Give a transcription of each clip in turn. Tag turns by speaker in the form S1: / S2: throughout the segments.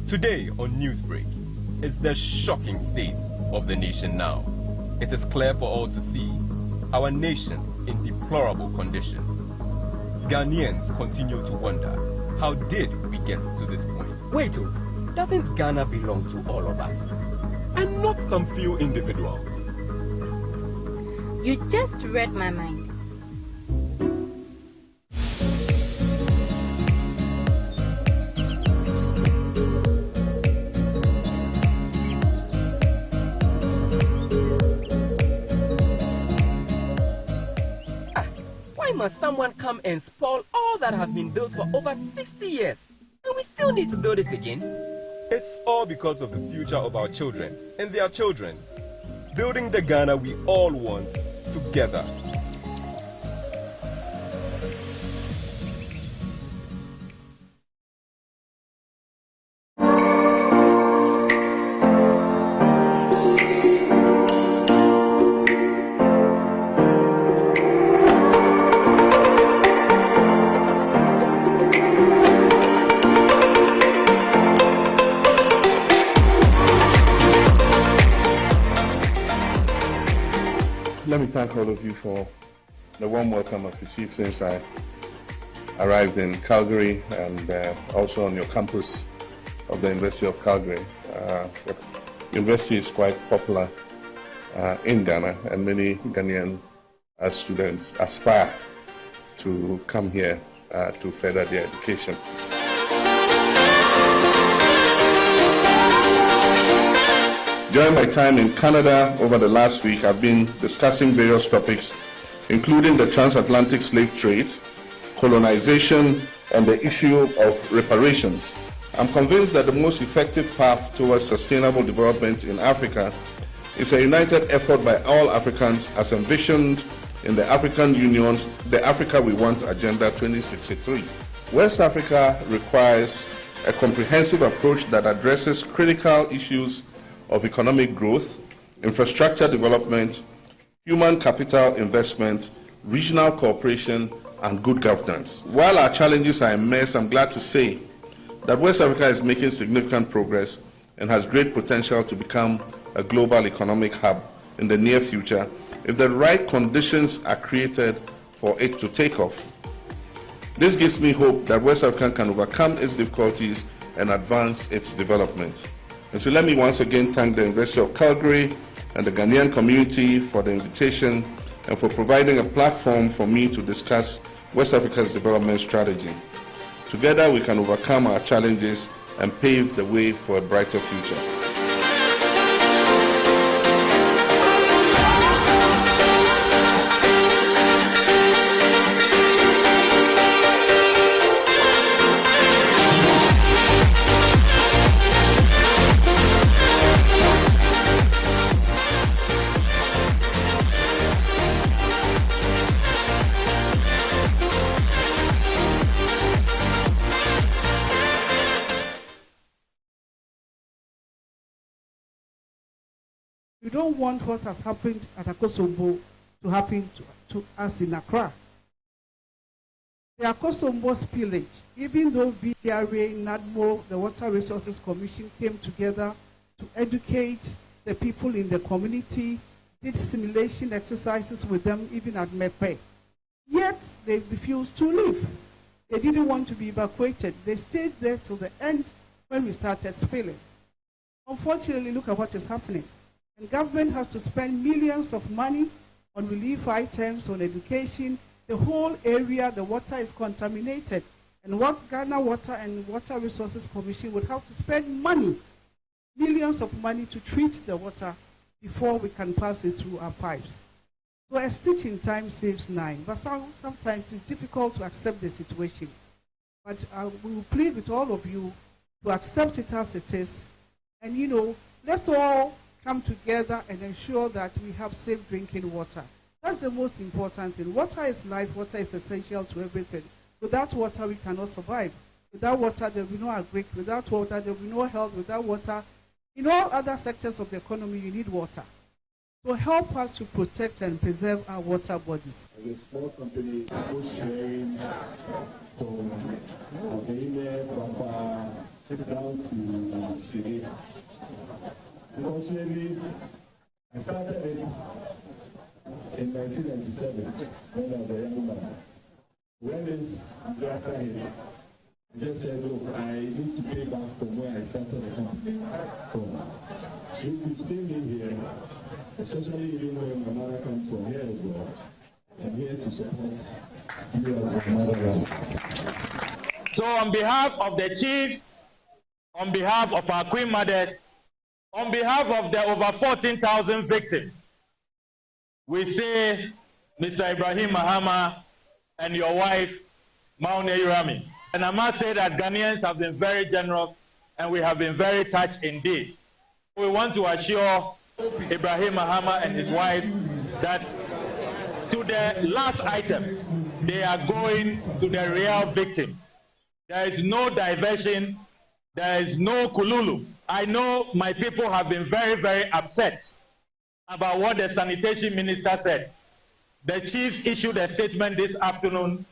S1: Today on Newsbreak, it's the shocking state of the nation now. It is clear for all to see our nation in deplorable condition. Ghanaians continue to wonder, how did we get to this point? Wait, doesn't Ghana belong to all of us? And not some few individuals?
S2: You just read my mind.
S1: Why must someone come and spoil all that has been built for over 60 years? And we still need to build it again? It's all because of the future of our children and their children. Building the Ghana we all want together.
S3: Let me thank all of you for the warm welcome I've received since I arrived in Calgary and also on your campus of the University of Calgary. The university is quite popular in Ghana, and many Ghanaian students aspire to come here to further their education. During my time in Canada over the last week, I've been discussing various topics, including the transatlantic slave trade, colonization, and the issue of reparations. I'm convinced that the most effective path towards sustainable development in Africa is a united effort by all Africans as envisioned in the African Union's The Africa We Want Agenda 2063. West Africa requires a comprehensive approach that addresses critical issues of economic growth, infrastructure development, human capital investment, regional cooperation, and good governance. While our challenges are immense, I'm glad to say that West Africa is making significant progress and has great potential to become a global economic hub in the near future if the right conditions are created for it to take off. This gives me hope that West Africa can overcome its difficulties and advance its development. And so let me once again thank the University of Calgary and the Ghanaian community for the invitation and for providing a platform for me to discuss West Africa's development strategy. Together we can overcome our challenges and pave the way for a brighter future.
S4: We don't want what has happened at Akosombo to happen to us in Accra. The Akosombo spillage, even though VRA, NADMO, the Water Resources Commission came together to educate the people in the community, did simulation exercises with them even at Mepe. Yet they refused to leave. They didn't want to be evacuated. They stayed there till the end when we started spilling. Unfortunately, look at what is happening. And government has to spend millions of money on relief items, on education. The whole area, the water is contaminated. And what Ghana Water and Water Resources Commission would have to spend money, millions of money to treat the water before we can pass it through our pipes. So a stitch in time saves nine. But sometimes it's difficult to accept the situation. But we will plead with all of you to accept it as it is. And let's all come together and ensure that we have safe drinking water. That's the most important thing. Water is life. Water is essential to everything. Without water, we cannot survive. Without water, there will be no agric. Without water, there will be no health. Without water, in all other sectors of the economy, you need water. So help us to protect and preserve our water bodies.
S5: As a small company, who's sharing from
S2: down to Syria. Unfortunately, I started it in 1997 when I was a young man. When this disaster hit, I just said, look, I need to pay back from where I started the company from. So you've seen me here, especially even when my mother comes from here as well. I'm here to support you as a motherland.
S5: So on behalf of the chiefs, on behalf of our Queen Mothers, on behalf of the over 14,000 victims, we say, Mr. Ibrahim Mahama and your wife, Maune Irami. And I must say that Ghanaians have been very generous and we have been very touched indeed. We want to assure Ibrahim Mahama and his wife that to the last item, they are going to the real victims. There is no diversion, there is no kululu. I know my people have been very, very upset about what the sanitation minister said. The chiefs issued a statement this afternoon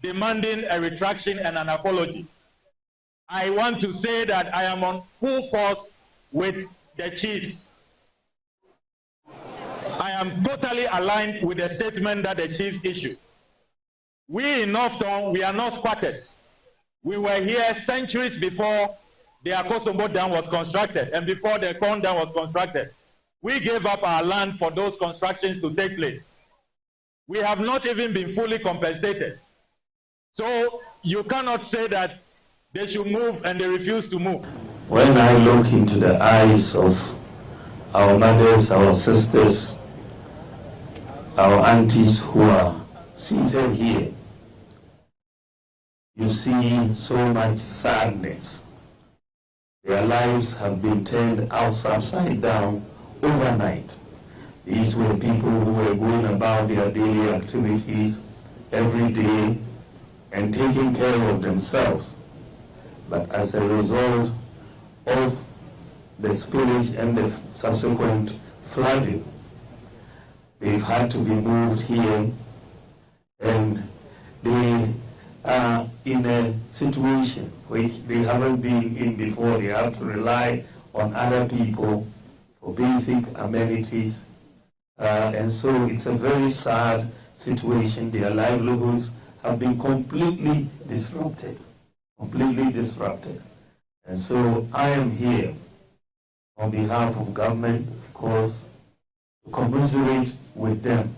S5: demanding a retraction and an apology. I want to say that I am on full force with the chiefs. I am totally aligned with the statement that the chiefs issued. We in Northtown, we are not squatters. We were here centuries before the Akosombo Dam was constructed and before the Corn Dam was constructed. We gave up our land for those constructions to take place. We have not even been fully compensated. So you cannot say that they should move and they refuse to move.
S6: When I look into the eyes of our mothers, our sisters, our aunties who are seated here, you see so much sadness. Their lives have been turned upside down overnight. These were people who were going about their daily activities every day and taking care of themselves. But as a result of the spillage and the subsequent flooding, they've had to be moved here, and they are in a situation which they haven't been in before. They have to rely on other people for basic amenities, and so it's a very sad situation. Their livelihoods have been completely disrupted. And so I am here on behalf of government, of course, to commiserate with them,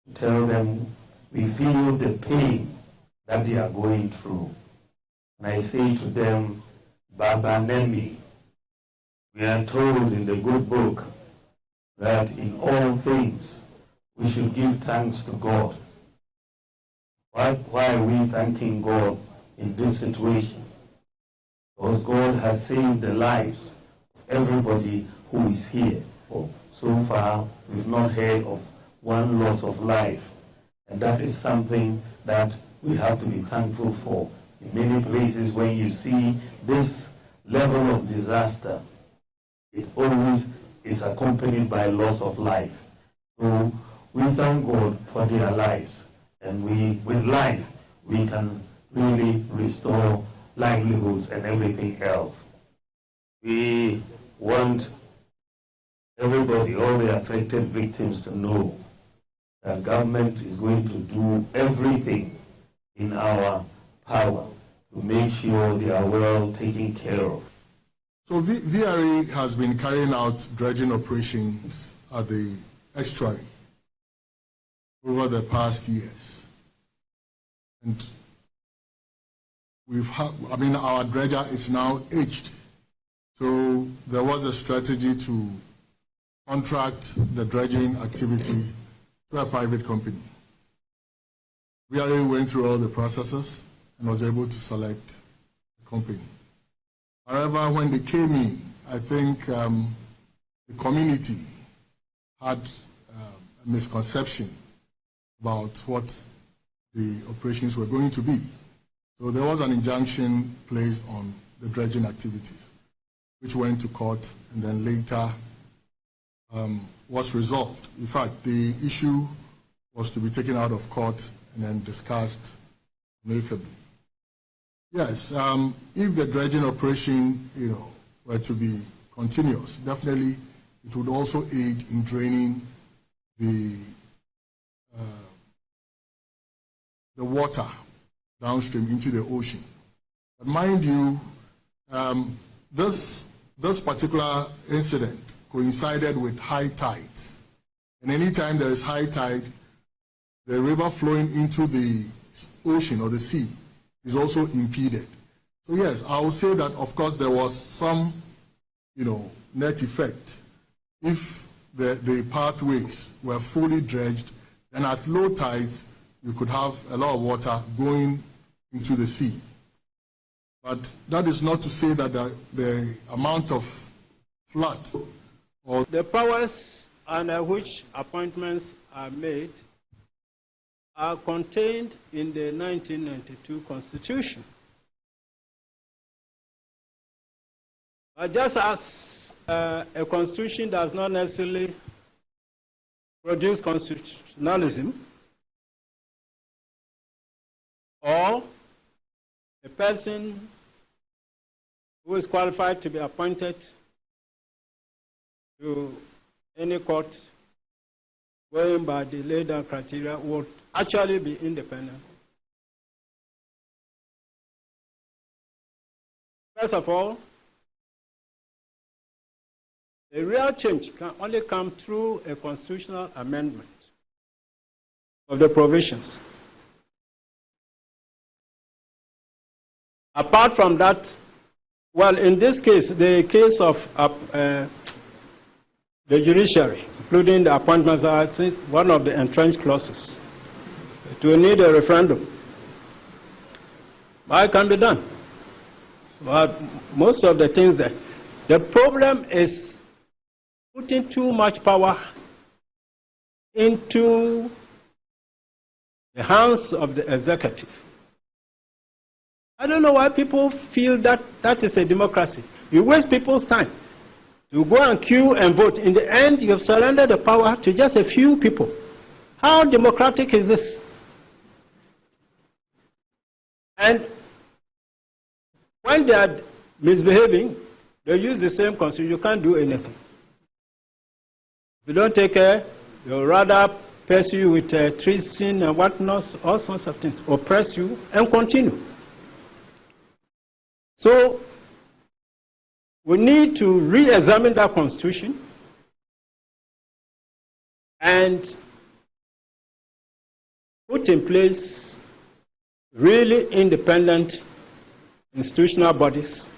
S6: to tell them we feel the pain that they are going through. And I say to them, Baba Nemi, we are told in the good book that in all things we should give thanks to God. Why are we thanking God in this situation? Because God has saved the lives of everybody who is here. So far, we've not heard of one loss of life. And that is something that we have to be thankful for. In many places, when you see this level of disaster, it always is accompanied by loss of life. So we thank God for their lives. And with life, we can really restore livelihoods and everything else. We want everybody, all the affected victims, to know that government is going to do everything in our power to make sure they are well taken care of.
S7: So VRA has been carrying out dredging operations at the estuary over the past years. And our dredger is now aged. So there was a strategy to contract the dredging activity to a private company. VRA went through all the processes and was able to select a company. However, when they came in, I think the community had a misconception about what the operations were going to be. So there was an injunction placed on the dredging activities, which went to court and then later was resolved. In fact, the issue was to be taken out of court and then discussed amicably. Yes, if the dredging operation, were to be continuous, definitely it would also aid in draining the water downstream into the ocean. But mind you, this particular incident coincided with high tides. And anytime there is high tide, the river flowing into the ocean or the sea is also impeded. So yes, I will say that of course there was some, net effect. If the pathways were fully dredged, then at low tides you could have a lot of water going into the sea. But that is not to say that the amount of flood or
S8: the powers under which appointments are made are contained in the 1992 Constitution. But just as a constitution does not necessarily produce constitutionalism, or a person who is qualified to be appointed to any court going by the laid down criteria would actually be independent. First of all, the real change can only come through a constitutional amendment of the provisions. Apart from that, well, in this case, the case of the judiciary, including the Appointments Act, is one of the entrenched clauses. It will need a referendum. But it can be done. But most of the things that the problem is putting too much power into the hands of the executive. I don't know why people feel that that is a democracy. You waste people's time. You go and queue and vote. In the end, you have surrendered the power to just a few people. How democratic is this? And when they are misbehaving, they use the same constitution. You can't do anything. If you don't take care, they'll rather pursue you with treason and whatnot, all sorts of things, oppress you, and continue. So, we need to re-examine that constitution and put in place really independent institutional bodies.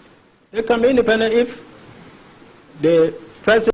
S8: They can be independent if the president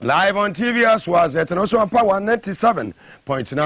S9: live on TV as was it, and also on Power 97.9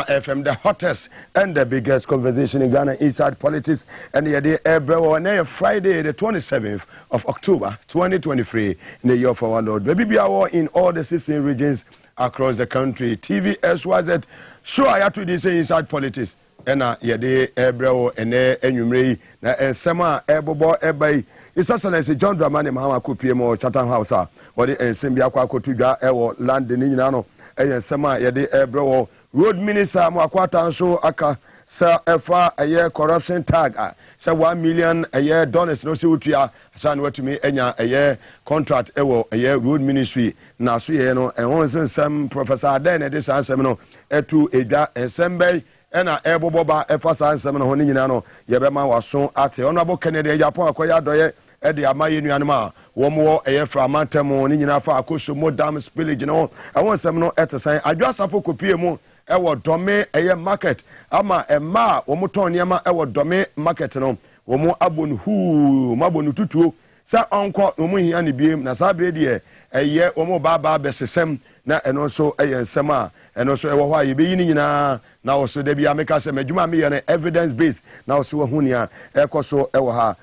S9: FM, the hottest and the biggest conversation in Ghana inside politics. And the day on Friday, the 27th of October, 2023, in the year of our Lord. Baby, we are in all the 16 regions across the country. TV as was it. Sure, I have to say inside politics. And yede ebrewo ene enwumre na ensema ebobo ebai His Excellency John Dramani Mahama kopie mo Chatham House a wode ensem bia kwa akotudwa ewo land ni nyina no ensema yede ebrewo road minister mo akwata nso aka sa efa eye corruption tag sa $1 million dollars no se utua sa no watumi enya eye contract ewo eye road ministry na so ye no ehon sensem Professor Aden ede sa nsem no etu edwa ensembei ena eboboba efasa nsem no honi nyina no yebema waso ate honorable Kennedy Japan akoya adoye e de amaye nuanom a wo mo eye fra mantemo ni nyina fa akoso modam spillage no ewon nsem no etesan adwasafo kopie mu ewo dome eye market ama ema wo mo ton niama ewo dome market no wo mo abonu hu mabonu tutuo sa onko wo mo hia ne biem na sa bre de eye wo mo baba besesem na eno so eye nsem a eno so ewo ho a yebeyi ni nyina na wo so da bia meka se madwuma me ye evidence based na wo so ho nia ekoso ewo ha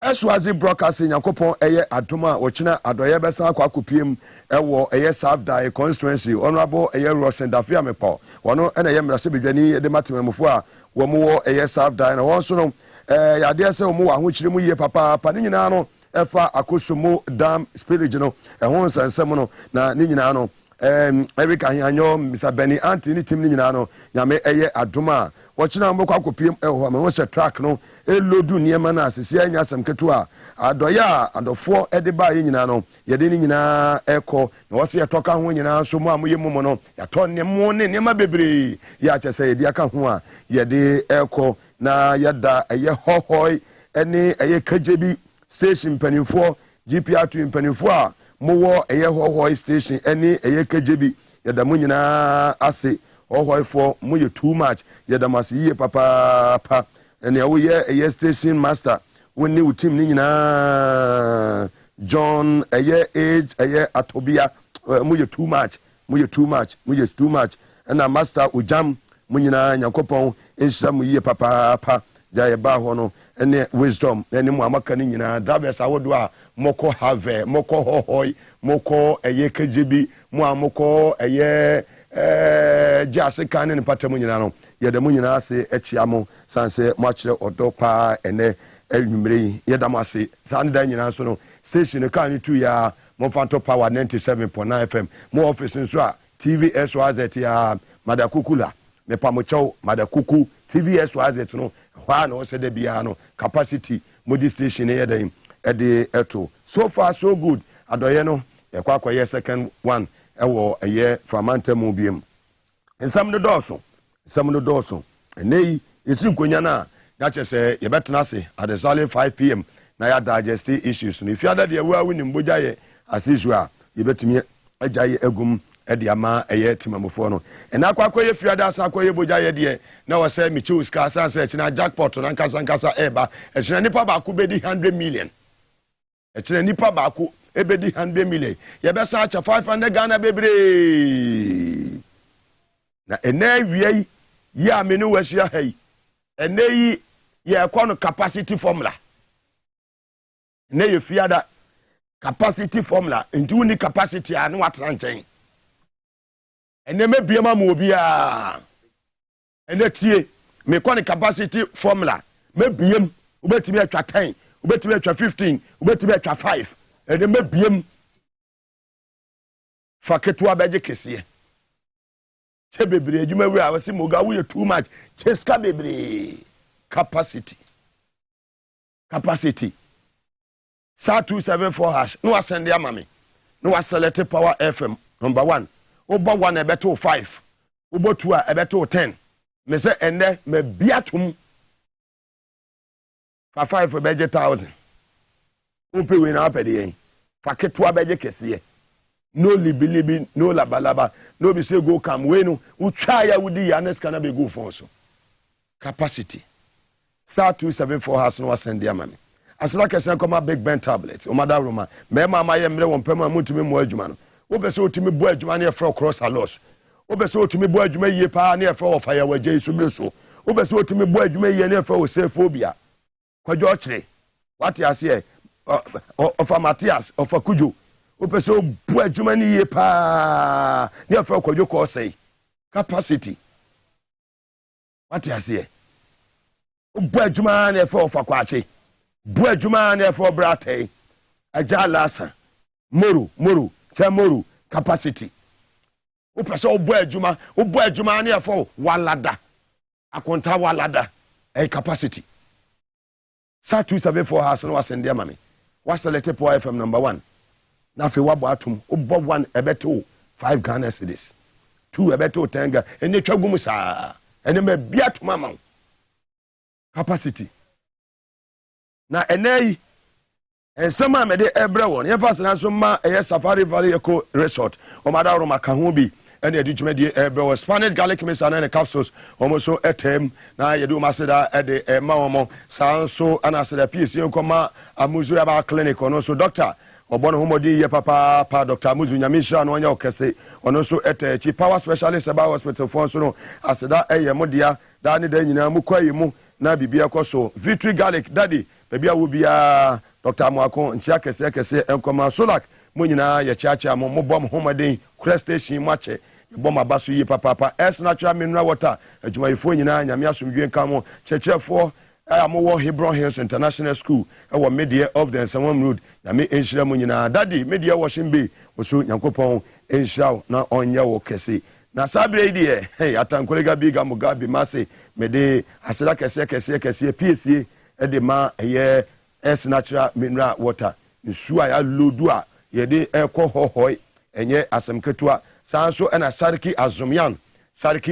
S9: Eswazi broadcasting yakopon eye adoma ochina adoye besa akwa kupiem ewo eye South Dai constituency honorable eye Rosen Dafia mepo wono ena ye mrase bedwani de matemamfo a wo mo wo eye South Dai na won so no yade se wo mo ahokyire mu ye papa pa ni nyina no efa akosomo dam spirit no ehon sansem no na ni nyina no Eric Ahianyo Mr Benny Anthony team ni nyina no nyame eye adoma wochina mbokwa akopiem eho ma ho se track no elodu niema na asese anya asem a adoya adofo ede ba ye nyina no yede ni nyina eko na wose yetoka ho nyina so mu amoye mu no yato nemo ne niema bebre ya chese yede aka ho a yede eko na yada eye hohoi ene eye kajebi station panifo GPR2 panifo a mowo eye hohoi station ene eye kajebi yada mu nyina ase hohoi for mu ye too much yada masiye papa and we a station master when new team ni nyina John a year age a year atobia mu too much and a master ujam mu nyina nyakopon enhira mu ye papa ja ba ho no ene wisdom ene mu amaka ni nyina drivers awodo a moko have moko hohoi moko eye kgb mu amoko eye jase kan ne patam nyina no yeda mu nyina ase echiamo sanse mo akire odo pa ene enwumre yeda mo ase san da nyina so no station kan tu ya mo fanto power 97.9 FM mo office nso a TVSYZ ya madakukula me pamocho madakuku TVSYZ no hwa na o se da bia no capacity modi station yeda e de eto so far so good adoye no yakwa ye second one ewo eye framanta mu biem ensam no doso enei esi konya na ya chese ye betena se at exactly 5 p.m. na ya digest issues no if you de ewa wini mboja ye asisu a ye betumi ajaye egum ede ama eye timamofo no ena akwa ye fiada asa akwa ye boja ye de na wo se michu ska sanse china jackpot na nkasa eba china nipa ba ku bedi 100 million china nipa ba ku ebedi 100 million ye be sa cha 500 Ghana bebre na ena wiei ya menu wasia hai ena yi ye kono capacity formula ena ye fiada capacity formula ntu ni capacity anu watran chen ena mebiema ma obi a ena tie me kono capacity formula mebiem obetimi atwa 10 obetimi atwa 15 obetimi atwa 5 ene mebiem faketu abeje kese che bebre adwuma wi a wase moga wo too much cheska bebre capacity sa 274 hash no asende amame no select power FM number 1 obo 1 ebeto 5 obo 2 a ebeto 10 me se ende me biatum fa 5 ebeje 1000 ope we na apede yen faketu abeje kese no libi no labalaba no be say go come we no utwa ya wudi ya next kana be go for so capacity sa 274 has no send ya mame asala kese koma big ben tablet o mada roma me mama ye mre won pema mutumi mo adwuma no wo be say otumi bo adwuma na ye fro cross alos wo be say otumi bo adwuma yie pa na ye fro of fire waje so beso wo be say otumi bo adwuma yie na ye fro sephobia kwadwo kire what ya say of Matthias of Kujo opeso bu adwuma ni ye pa ni afa kwadwo ko sei capacity what you say bu adwuma na afa ofa kwache bu adwuma na afa brate aja lasa moru capacity opeso bu adwuma na afa walada akonta walada capacity sa 274 has no asende amame was selected for FM number 1 na fe wabo atum obo 1 ebeto 5 Ghana cedis 2 ebeto 10 Ghana ene twagum sa ene ma biatum ama capacity na enei ensema me de ebre won ye fast na so ma eye Safari Valley Eco Resort o mada ro maka ho bi ene edwuma de ebre wo Spanish garlic mix and capsules almost etem na ye do maseda ede ma omo sanso ana seda PCN koma amuzu ya ba clinic ono so doctor obono homodi ye papa Dr. Amuzu Nyamisha no anya okese ono so chi power specialist about hospital for so no aseda eye modia da ne da nyina mu kwayi mu na bibia koso Victory Garlic daddy baby a wo bia Dr. Amwako nchia kese enkoma Solak mo nyina ye chiacha mo bom homaden kura station mo ache bom abaso yi papa es natural mineral water adwumayefo nyina nyame asomdwe nka mo chechefo amowo Hebron Hills International School ewo media of the Nsawam Road nyame enhira mo nyina daddy media washing bay oso nyankopon enhira na onye wo kese na sabre die hey atankolega biga Mugabe Maase mede asira kese PSA de ma eye es natural mineral water nsu aya lodu a ye de ekohohoi enye asemketua sanso ena Sarki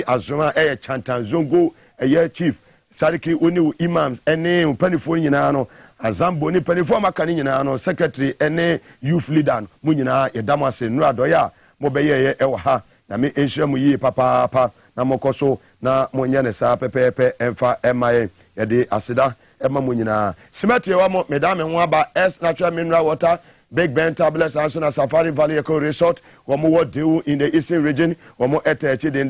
S9: Azuma eye Chantanzongo eye chief Sarki oni imams ene mpanifo nyina no azambo ni panifo makani nyina no secretary ene youth leader mu nyina yedamase nu adoya mo beye ewo ha na me enhira mu yi papa na mokoso na monye ne sa pepepe emfa emaye yede asida ema mu nyina simati wa mo medame ho aba es natural mineral water Big Ben tablets also na Safari Valley Eco Resort womo what do in the eastern region womo etechi den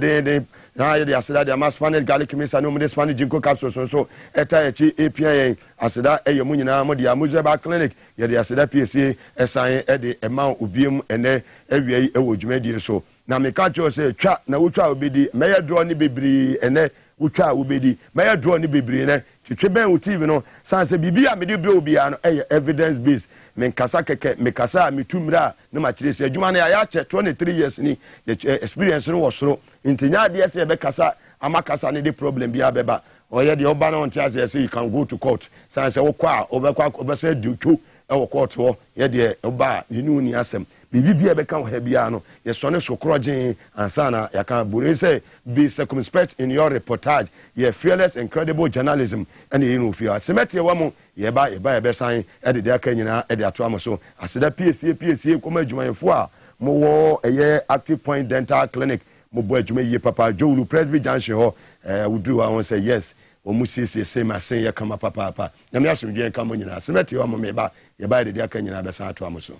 S9: na ye asida de Spanish garlic misa no mo Spanish ginkgo capsules so etechi API asida eyemu nyina mo dia Mugabe clinic ye de asida PSA esan e de ema obiem ene awiai ewo dwumadi so na meka cho se twa na wotwa obedi meya draw ni bebri ene wotwa obedi meya draw ni bebri ne twetwe ben TV no sanse bibia me de bre obia no evidence based menkasa keke mekasa mitumra no machirese adwuma na ya che 23 years ni experience no wosoro ntinya de ese be kasa amakasa ne de problem bia beba oye de oba na ontia say you can go to court sanse wo kwa obesa dutu ewo court ho ye de oba yinu ni asem bibia be kan ha bia no ye so ne sokrogen ansana ya kan buru say be circumspect in your reportage ye fearless incredible journalism and you know fear semete wa mu ye ba san e de aka nyina e de ato am so aseda PSA koma adwumayefo a mo wo eye Active Point Dental Clinic mo bo adwumaye papa Jowulu Presby Junction ho wudu wa won say yes o mu se ma sen ye kama papa na me asomdwe nka mo nyina semete wa mo me ba ye ba de aka nyina be san ato am so.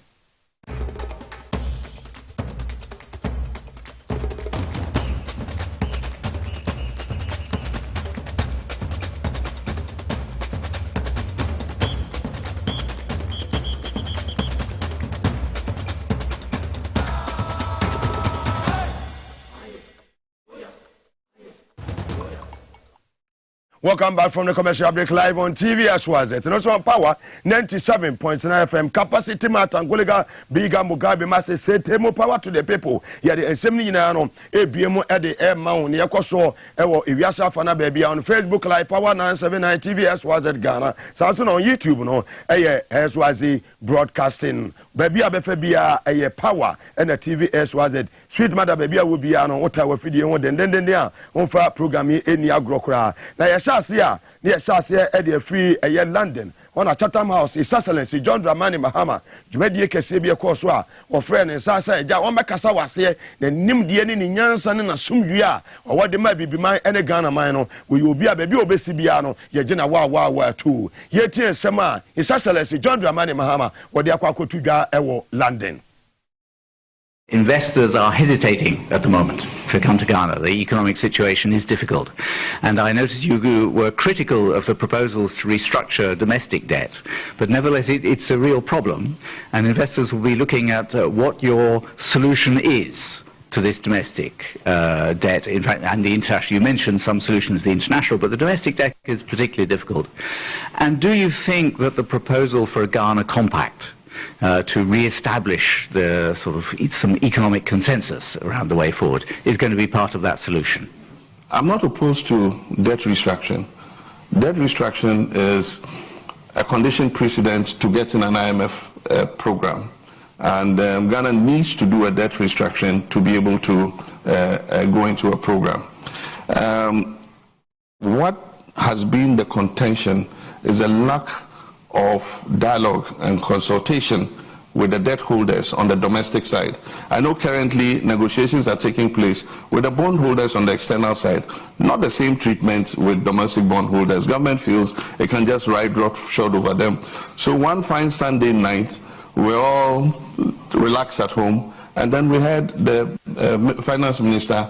S9: Welcome back from the commercial break live on TV as was it. And also on Power 97.9 FM. Capacity Matangolega Biga Mugabe Maase say temo power to the people. Yeah, the assembly no ABM at the air mount near Koso Ewo Iviasa Fana baby on Facebook Live Power 979 TV as was it Ghana. Samson on YouTube no as was the broadcasting. Baby Abefebia a power and a TV as was it. Sweet mother baby will be on what our video then there on for program any agrokra. Now Shasia, near Shasia, Eddie Free, a year London, on a Chatham House, His Excellency John Dramani Mahama, Jumedi Kesebia Koswa, or friend and Sasa, Jawama Kasawa say, the Nim Diani Yansan and Asumia, or what they might be my any Ghana mino, will you be a baby obesibiano, Yajina Wawa too. Yet here, Sama, His Excellency John Dramani Mahama, or the Aquacotuga, Ewo, London.
S10: Investors are hesitating at the moment to come to Ghana. The economic situation is difficult. And I noticed you were critical of the proposals to restructure domestic debt. But nevertheless, it's a real problem. And investors will be looking at what your solution is to this domestic debt. In fact, and the international, you mentioned some solutions, the international, but the domestic debt is particularly difficult. And do you think that the proposal for a Ghana compact to re-establish the sort of some economic consensus around the way forward is going to be part of that solution?
S3: I'm not opposed to debt restructuring. Debt restructuring is a condition precedent to getting an IMF program. And Ghana needs to do a debt restructuring to be able to go into a program. What has been the contention is a lack of dialogue and consultation with the debt holders on the domestic side. I know currently negotiations are taking place with the bond holders on the external side. Not the same treatment with domestic bond holders. Government feels it can just ride roughshod over them. So one fine Sunday night, we all relaxed at home, and then we had the finance minister,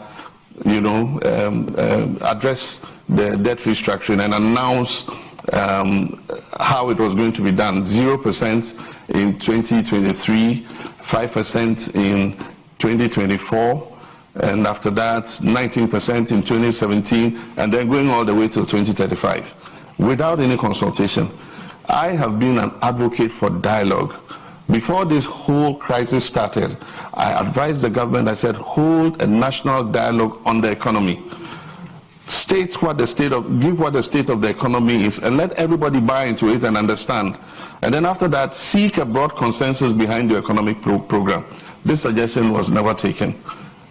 S3: address the debt restructuring and announce how it was going to be done. 0% in 2023, 5% in 2024, and after that 19% in 2017, and then going all the way to 2035 without any consultation. I have been an advocate for dialogue. Before this whole crisis started, I advised the government, I said, hold a national dialogue on the economy. Give what the state of the economy is, and let everybody buy into it and understand. And then after that, seek a broad consensus behind the economic program. This suggestion was never taken.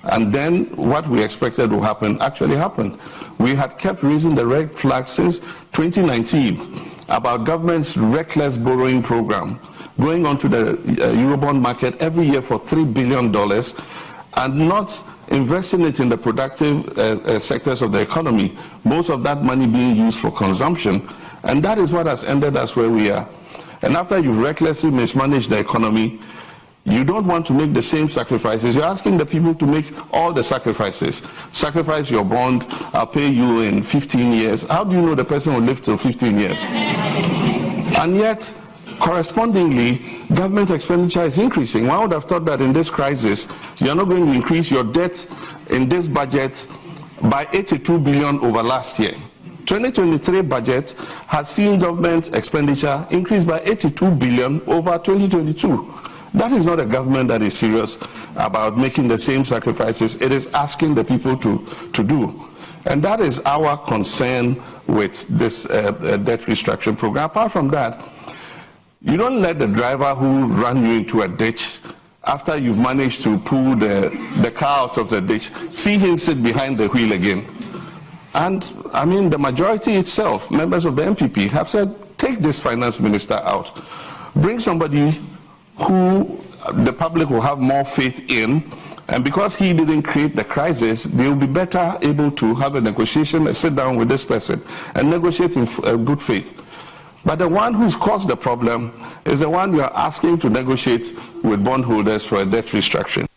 S3: And then what we expected would happen actually happened. We had kept raising the red flag since 2019 about government's reckless borrowing program, going onto the Eurobond market every year for $3 billion and not investing it in the productive sectors of the economy, most of that money being used for consumption. And that is what has ended us where we are. And after you've recklessly mismanaged the economy, you don't want to make the same sacrifices. You're asking the people to make all the sacrifices. Sacrifice your bond, I'll pay you in 15 years. How do you know the person will live till 15 years? And yet, correspondingly, government expenditure is increasing. One would have thought that in this crisis, you're not going to increase your debt in this budget by 82 billion over last year. 2023 budget has seen government expenditure increase by 82 billion over 2022. That is not a government that is serious about making the same sacrifices it is asking the people to do. And that is our concern with this debt restructuring program. Apart from that, you don't let the driver who ran you into a ditch after you've managed to pull the car out of the ditch, see him sit behind the wheel again. And I mean, the majority itself, members of the MPP, have said, take this finance minister out. Bring somebody who the public will have more faith in, and because he didn't create the crisis, they will be better able to have a negotiation and sit down with this person and negotiate in good faith. But the one who's caused the problem is the one you are asking to negotiate with bondholders for a debt restructuring.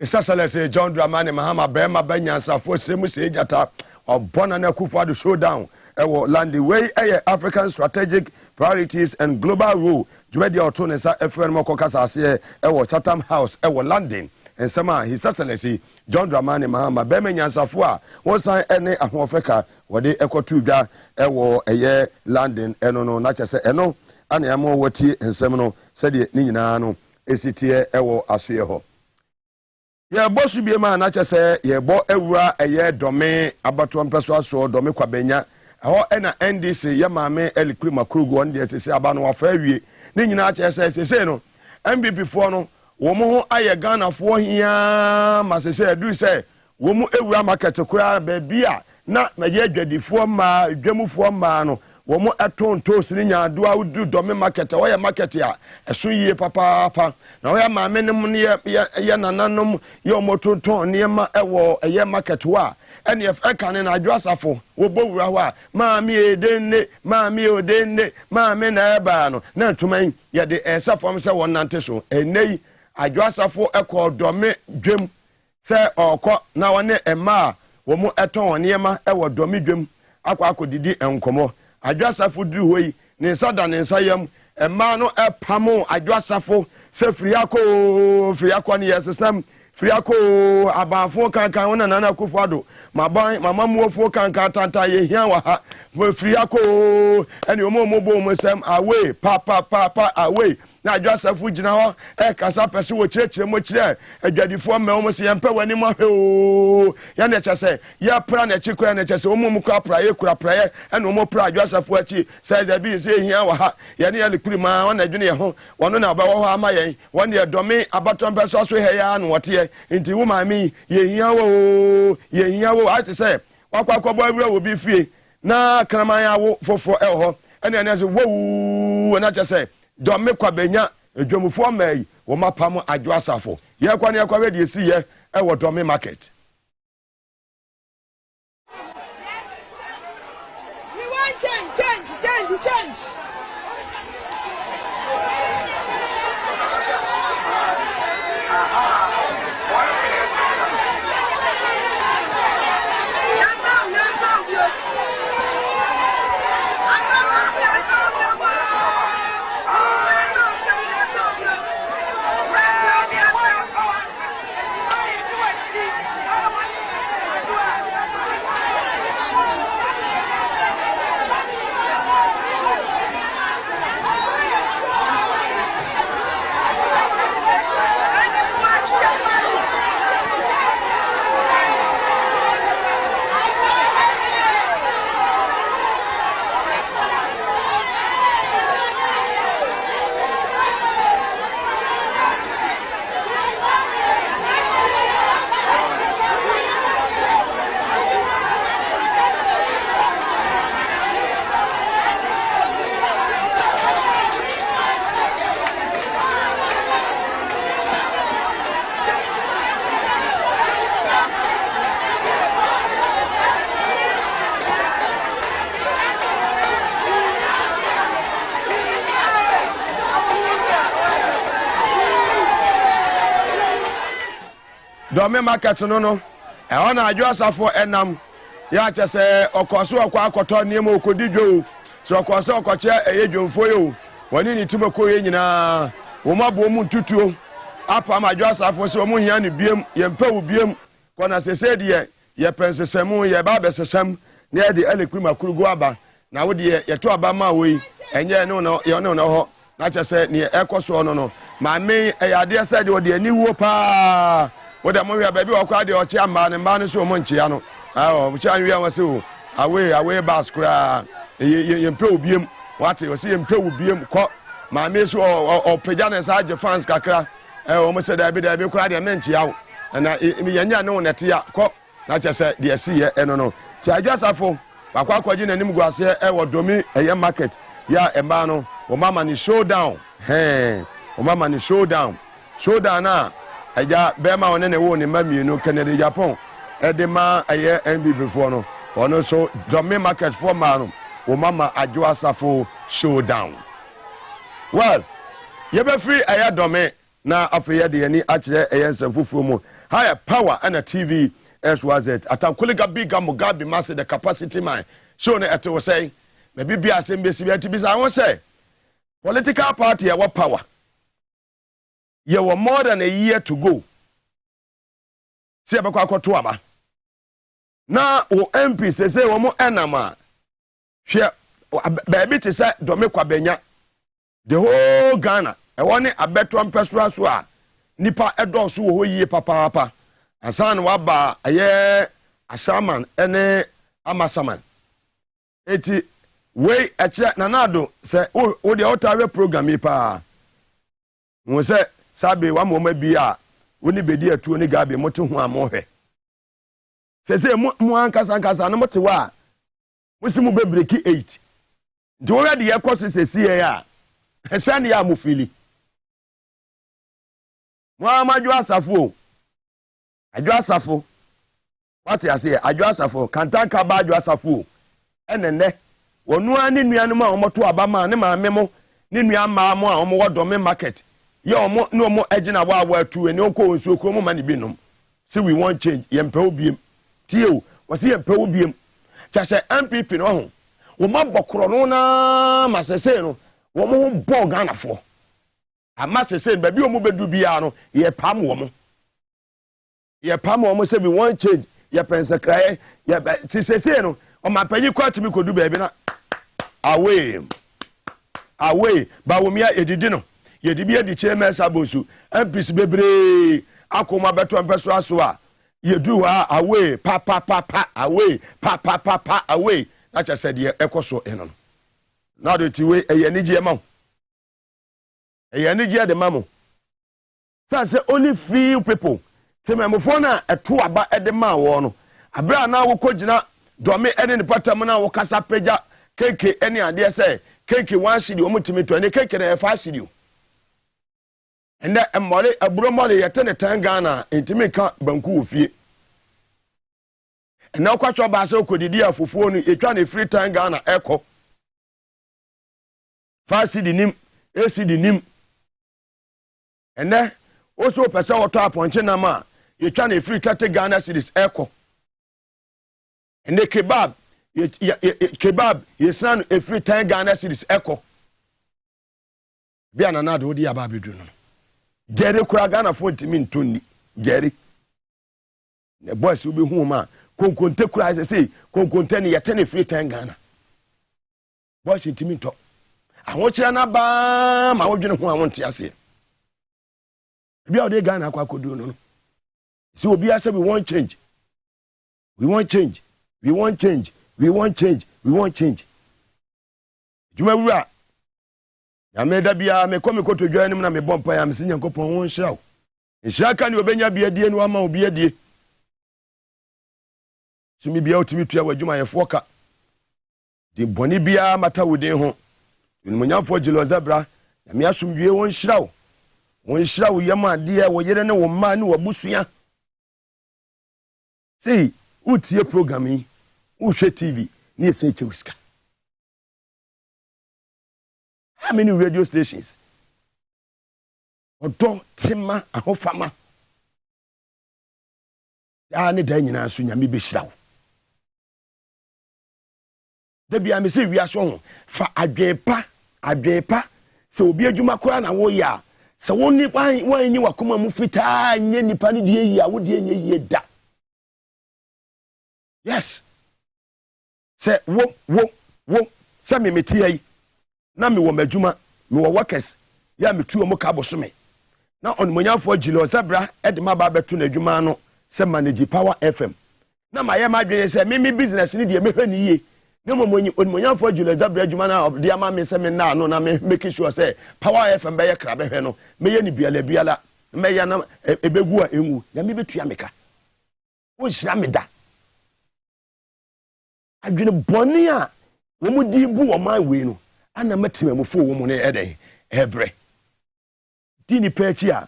S9: Isasalese John Dramani Mahama Bema Benyansa for Semusi Jata or Bonana Kufa to showdown. Land the way African strategic priorities and global rule. Jumedi Otonesa FN Mokokasa Chatham House London. And Sama His Excellency John Dramani Mahama Bema Nyansafua was sign any Africa where they echo to ga London eno na chese eno ana yamo wati ensem no said ni nyina no esitie asue ho. Ye bosu bi ma na chese ye bo ewura dome abato mpeso aso dome kwabenya ho ena NDC ye maame elikuri makrugu on de sese aba no wafa awie ni nyina chese sese no MPP fo no wo mo ho aye Ghana fo hia ma sese adu se wo mu ewura market kura ba bia na ye adwadifo ma dwamufo ma no wo mo etontos ni nyaado a udu dome market wo ye market ya eso yie papa na wo ya maame nem ne ye nananom ye omotonton ne ma ewo ye market wa ene e kan na adwasafo wo bowura ho a maame edenne maame odenne maame na eba no na tuman ye de esafom se wonante so enei adwasafo dome dwem se okọ na wone ema wo mu eton niema ewo domi dwem akwadidi enkomo adwasafo duru hoyi ne nsada ne nsayam ema no epamo adwasafo se friako ne yesesam friako abafo kankan wona nana kufuado mama muofo kankan tanta ye hia wa ha friako ene omo bo mo sem away papa away na adwasafu gina ho kasa pese wo kirechire mo kire adwadifo me wo se yempa wani mo he ya na chese ya pra na chikura na chese wo mu kura pra ye kura pra ye ene wo pra adwasafu achi se da bi se hia wa ha ya ne ya likuri ma wona adwene ye ho wono na ba wo ho ama ye wona ye dome abaton pese so he ya no wote nti wo ma mi ye hia wo ati se wakwa bo awura wo bi fie na kraman ya wo fofo ho ene ene so wo na chese dome kwabenya edwamufo mai wo mapam adwasafo ye kwa ne kwa we de si ye wo dome market.
S11: We want change. I
S9: dome market no e ona adwasafo enam ya chese okoso okwa akoto niam okodidwo so okoso okoche eyedwomfo yo woni ni tumako ye nyina wo mabo mu tutuo apa ma adwasafo se wo hia ne biem ye mpa wo biem kona sese de ye pensesemu ye ba besesem na de elekwi makurugo aba na wo de ye to aba ma wo yi enye no ye no ho na chese ne ekoso no ma me eyade se de wo de ani wo pa wo de mo wi ba bi wo kwa de o che amba ne mba ne so mo nchia no awo mo cha wi an wase o awe bas kura ye mpa obiem wate wo se ye mpa obiem ko ma me so o peja ne sa je fans kakra o mo se da bi kura de men nchia wo na mi yanya ne wonete ya ko na chese de si ye eno no ti adwasafo akwa kwaji nanim guase wo domi eye market ya emba no wo mama ni showdown wo mama ni showdown na eja bema one ne wo ni mamienu Canada Japan edema eye NBB fo no ono so domi market for ma no wo mama adwasafo showdown well ye be free eye domi na afeye de yani akire eye nsamfufu mu higher power and a TV SYZ atankoliga biga Mugabe Maase the capacity man show ne eto say na bibia asembesi bi atibisa won say political party e power ye were more than a year to go se be kwa akoto aba na o MP say wo mo enama hwe baby te say dome kwa benya the whole Ghana e woni abeto mpeso so a nipa edoso wo yie papa asan waba aye ashaman ene amasaman eti we eche nanado se o de otawe program pa won se sabe wa mo ma bi a oni bedi atuo ni gabe mote ho amohwe se mu ankasa no mote wa musimu bebreki 8 nti wo de ye koso sesi ye a ehwe ne ya mo fili mo amaju adwasafo wate ase adwasafo kantanka ba adwasafo enene wonu ani nuanu ma omoto abama ne maame mo ne nua ma mo a omo wodome market ye omo ne omo agina wa atu eni onko onsuo ko mo ma ne binom say we want change ye mpa obiem tie o se ye mpa obiem chase MPP no ho wo mabokoro no na masese no wo mo bo Ghanafo amasese ba bi o mo bedu bia no ye pam wo mo ye pam wo say we want change ye pense krae ye tisese no o mapanyi kwatumi kodu ba bi na away ba wo mia edidi no ye di bia di chema sabosu MPs bebre akoma beto mpeso aso a ye du ha away pa away pa away na cha said ye ekoso eno na do tiwe eye nige ma eye nige de mamo say only few people tememofo na eto aba ede ma wo no abra na wo kogina dome ene ne patam na wo kasa peja keke ene ade say keke 1 cedi o mutimi to ne keke na 5 cedi ende emole aburo mole yete ne tan Ghana intimi ka banku ofie ene kwatwa ba se okodidi afofuo no etwa ne free tan Ghana eko 5 cedi nim acd nim ene oso pesa woto aponche na ma etwa ne free 30 Ghana cedis eko ene kebab yesan e free 10 Ghana cedis eko bia na na do di aba bedu no gere kura Ghana fo ntimi ntoni gere ne boys ubi hu ma konkonte kura say konkonte ne yete ne free 10 Ghana boys ntimi nto awon kira na ba ma wodwene hu awon te ase bia o de Ghana akwa kodu no so obi ase we want change juma wura ya meda bia me komi koto dwa anim na me bompa ya mesinya nkopon won hiraw nhira ni obenya bia die no ama obi adie sumi bia otimi tua wadwuma ye foka di boni bia mata wodin ho nmunyamfo jelos dabra ya me asomdwe won hiraw yema de wo yere ne wo ma ne wo busua see utie program yi uhwe TV ni ese chewiska how many radio stations odo tema ahofama ne da nyina so nyame be hyira wo da bia me se wiase ho fa adwepa se obi adwuma kora na wo ya se woni wanyi wakoma mu fitaa nye nipa ne die yi a wo die nye yi da yes se wo se me meti yi na me wo madwuma me wo workers ya metu o mu ka bosome na onmonyafo Julius Dabra edema ba betu na adwuma no se manage Power FM na maye madwene se me business ni de mehwe ni ye na onmonyafo Julius Dabra adwuma na de ama me se me na no na me make sure say Power FM be ye kra behwe no me ye ni biala me ye na ebegu a enwu ya me betua meka wo hira me da adwene boni a wo mu di bu wo man we no ana matima mu fo wo mu ne eden ebre dini pechi a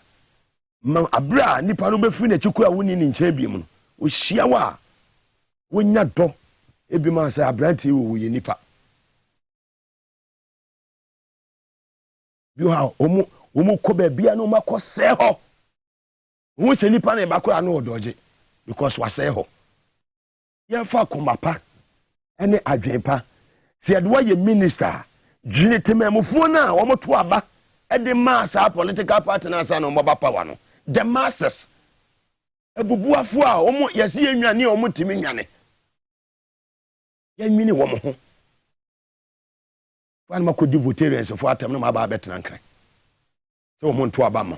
S9: ma abra nipa no befi na chikura woni ni nche biem no o hia wa wonya do ebi ma say abranti wo ye nipa bi ha omu ko ba bia no makose ho wo se nipa na ba kura no odoje because wa say ho ye fa komapa ene adwenpa se yadwa ye minister dwene temamufo na wo moto aba ede Maase political party na sa no moba power no the masters ebubuafo a omo yesi enwane omo timi nwane yanwini wo mo ho fan makodi votarians fo atam no maba betena nkran so omo nto aba ma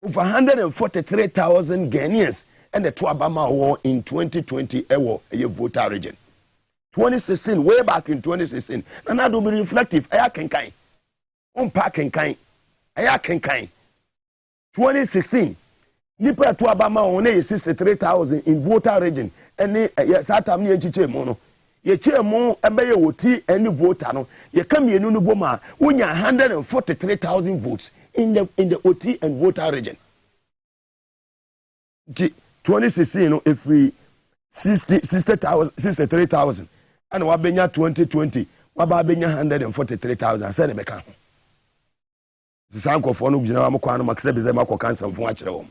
S9: over 143,000 Ghanaians and the to aba ma war in 2020 ewo a voter region 2016 way back in 2016 and that will be reflective aya kenkan on kenkan aya kenkan 2016 nipa to abama on 63,000 in voter region any satam ni enchiche mu no ye chemu ebe ye woti any voter no ye kam yenu no boma unya 143,000 votes in the OT and voter region 2016 no every 63,000 and wabenya 2020 wababenya 143,000 say ne beka ho sisanko fo no gina wa mkwa no makse be makwa cancer mfo akire wo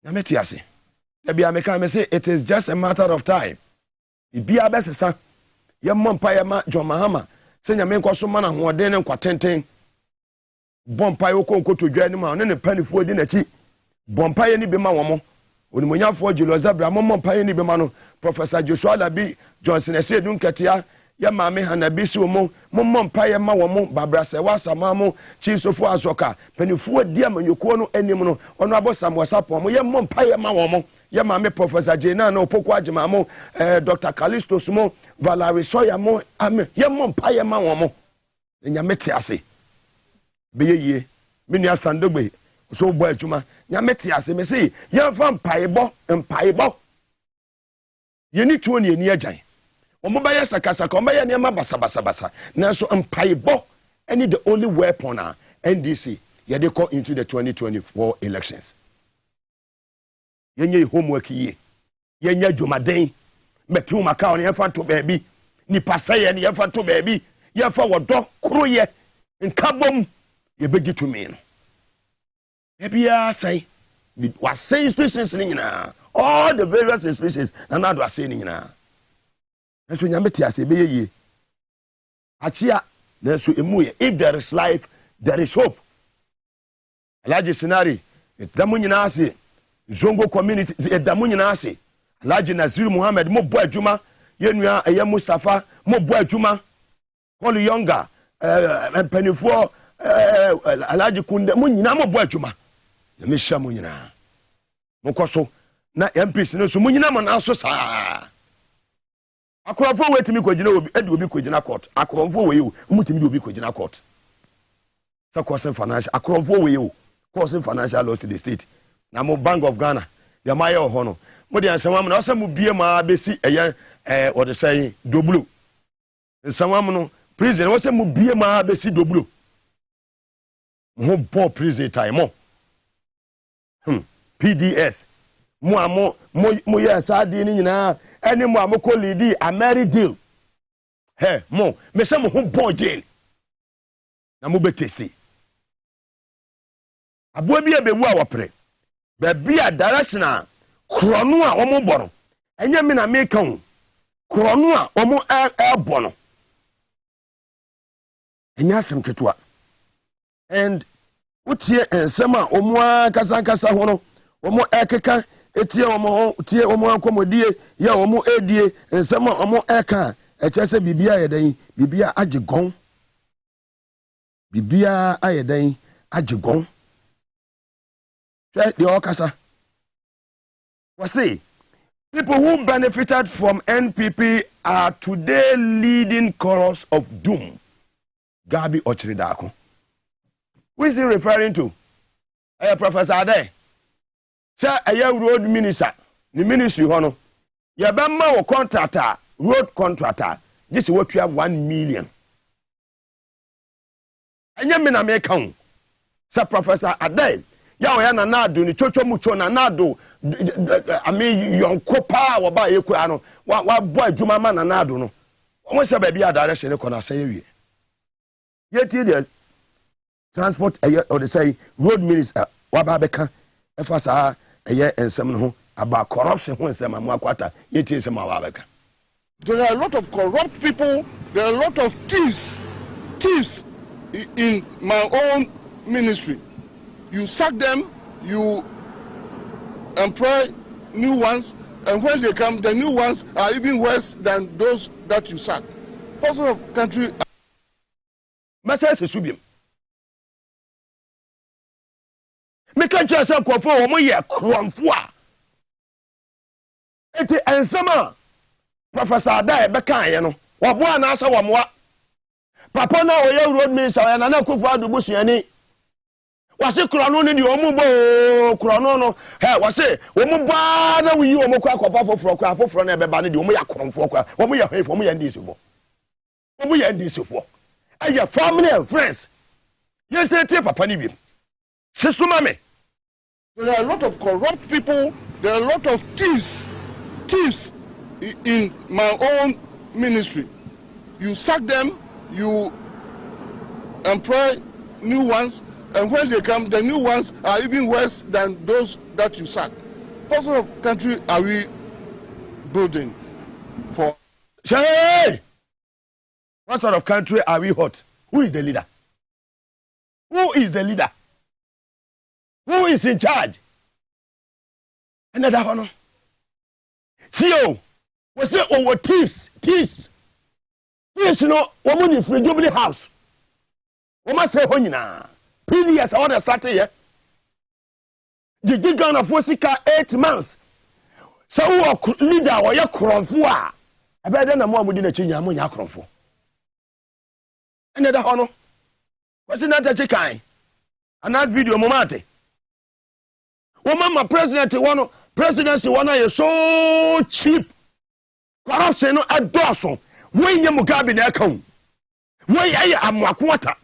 S9: na meti ase da bia meka me say it is just a matter of time bia besesa ye mompa ye ma John Mahama se nyame nkoso ma na hoɔden ne nkwatenten bompa ye okonkoto dwa ni ma ne panifo di na chi bompa ye ni be ma wo mo onimonyafo Julius Dabra mompa ye ni be ma no Professor Joshua Labi Johnson ese dun ketia ya maame Hanabi si omo mompa ye ma wo mo Babra se wasama mo Chiefsofo azoka panifo di amanyoko no anim no ono abosam wasapo mo ye mompa ye ma wo mo ya maame Professor Jena no Opoko Agema mo Dr. Callisto Sumo Valerie Soya mo ame ye mompa ye ma wo mo nyame te ase be ye menua Sandogbe so bo adwuma nyame te ase me say ye fa mpaebo ye ni tuo ni agyan omo ba ye sakasaka omo ye ne ma basa na so mpaebo any the only weapon NDC ye dey call into the 2024 elections yenye homework ye yenye dwomaden metu maka ne fa to baabi ni pasaye ne fa to baabi ye fa wodo kroye nkabom ye begi to me no ebia say was say species ni nyina all the various species na na do say ni nyina enso nyame ti ase be ye achia na so emuye if there is life there is hope alaji scenario etamu nyina ase Zongo community edamu nyina ase Alhaji Nazir Muhammad mo bo adwuma yenua eye Mustafa mo bo adwuma Paul Younger penifo Alhaji Kunde mo nyina mo bo adwuma ya mesha mo nyina mo koso na MPs no so mo nyina mo na so saa akorofo wetimi kogina obi edi obi kogina court akorofo we yo mutimi di obi kogina court sa cause financial akorofo we yo cause financial loss to the state na mo Bank of Ghana ya maye ho no mo de ansawam na osam bie ma besi eye what they say doblo ansawam no prison osam bie ma besi doblo mo bo prison time PDS mo yes adi ni nyina eni mo amoko lead Ameri deal mo me say mo ho bo jail na mo be testi abo bi e be wu a wopre Babia direction krono a omo bono. Enya me na make kan. Krono a omo bono. Enya asem ketua. And utie ensema omo kasa ho no. Omo ekeka etie omo tie omo akomodie ya omo edie ensema omo eka echese bibia yedan bibia agegon. Bibia ayedan agegon. The Okasa was say people who benefited from NPP are today leading chorus of doom. Gabi Ochridako. Who is he referring to? Professor Ade. Sir, a road minister, the ministry hono. Yabama or contractor, road contractor. This is what we have 1 million. And Yamina may count. Sir Professor Ade. Ya oya na nado ni chocho mucho na nado ami yonko pa wo ba yeku ano wa boy adwuma ma na nado no won se ba bia direction ne kona say wie yeti the transport or they say road minister wa ba beka e fa sa eye ensem no ho about corruption ho ensem am akwata yeti ensem wa beka.
S7: There are a lot of corrupt people, there are a lot of thieves in my own ministry. You sack them, you employ new ones, and when they come, the new ones are even worse than those that you sack. What sort of country?
S9: Message is subium. Me can't just say konfo omo ye kronfo. Eti ensema Professor Adai beka ye no. Wo bo na asa wo moa. Papa na oye road minister ya na Akufo Addo busuani. Wase krono ni di omubo krono no he wase omuba na wi omo kwa akwafa foforo na ebeba ni di omo ya kromfo kwa omo ya hefo omo ya ndisifo aya family and friends yes say papa ni bi sesuma me.
S7: There are a lot of corrupt people, there are a lot of thieves in my own ministry. You sack them, you employ new ones, and when they come, the new ones are even worse than those that you sack. What sort of country are we building for?
S9: Hey! What sort of country are we hot? Who is the leader? Who is the leader? Who is in charge? Another honor. Theo, we say over peace, you know, woman in free Jubilee House. We must say honina. PDS order started here. The Ghana for 8 months. So who leader or your kronfo? I better than more within a chinya among your kronfo. Another honor. What's in that chicken? Another video momate. Woman, my presidency one is so cheap. Corruption no adoso. When you Mugabe na account. When I am wakwata.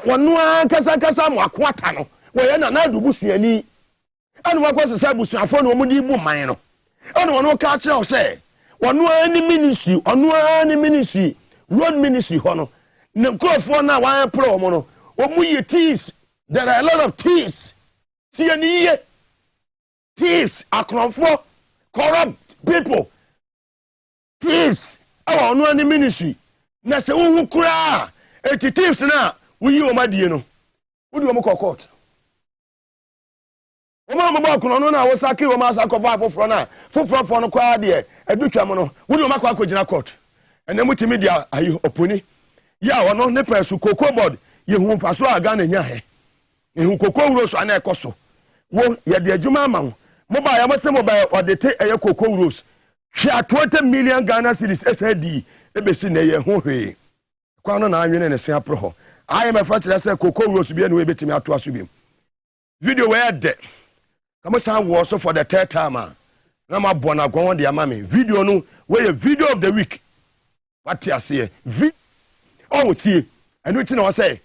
S9: Wanua kasa mwakwata no we na na dubusuani anu wakwa se busuafo no mo di bu man no anu wono ka kire o se wanua ni ministry road ministry ho no ne krofo na wan pro mo no omu ye thieves. There are a lot of thieves tianiye thieves akronfo corrupt people thieves awa wanua ni ministry na se wo kura eti thieves na we you omadie no wodi omo court omo ba kuno no na wo sake wo ma sakova foforo na foforo no kwa de adutwa mo no wodi omo akwa court ene mutimi dia ayi oponi ya wono ne pesu cocoa board ye hu mfaso aga na nya he ehu cocoa wuro so ana ekoso wo ye de adwuma ama mo ba ya mo se mo ba odete eye cocoa wuro hwa 20 million Ghana cedis SAD ebesi na ye hu hwe kwa no na anwene ne se apro ho IMF actually say cocoa wuro so bia na we betimi ato aso biem video where de kamo san wo so for the third time na ma bona gwon de ama me video no we video of the week what you say oh tie enu ti na wo say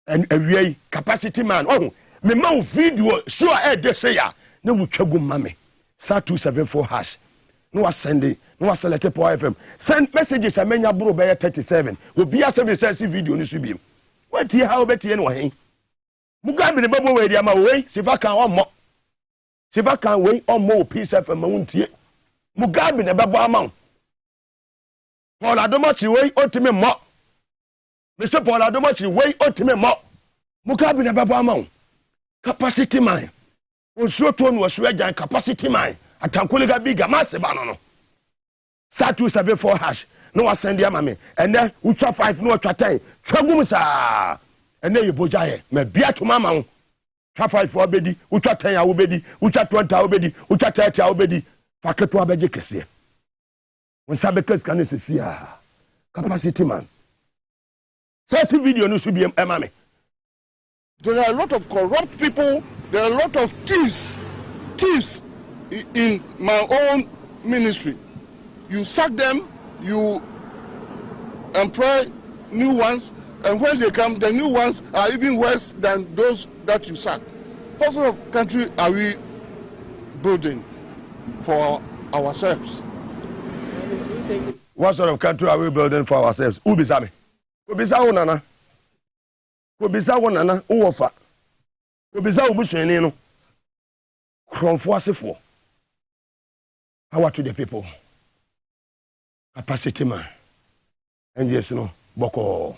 S9: and awie capacity man oh me ma video sure e de say ya na wutwagu ma me sa 274# no was send no was select po FM send messages amenya bro be 37 obi a 76 video ni so biem what tie how betie no hen Mugabe ne babo we dia ma we sifa kan o mo sifa kan we o mo peace FM ma wuntie Mugabe ne babo ama Paul Adomachi we otime mo Mr. Paul Adomachi we otime mo Mugabe ne babo ama capacity man onsuo to no so agyan capacity man atankolega biga Maase ba no *274# no wa send ya mame and then utwa 5 no utwa 10 twagum sa and then you bojaye me bia to mama wo twa 5 for obedi utwa 10 a obedi utwa 20 a obedi utwa 30 a obedi faketo abeje kese wonsa be kes kan sesia capacity man say video no so bi mame.
S3: There are a lot of corrupt people, there are a lot of thieves in my own ministry. You sack them, you employ new ones, and when they come, the new ones are even worse than those that you sack. What sort of country are we building for ourselves?
S9: What sort of country are we building for ourselves? Ubisame. Ubisa wonana. Ubisa wonana uwofa. Ubisa ubusweni no. Kromfo asefo. Power to the people. Capacity man. And yes, no, Boko.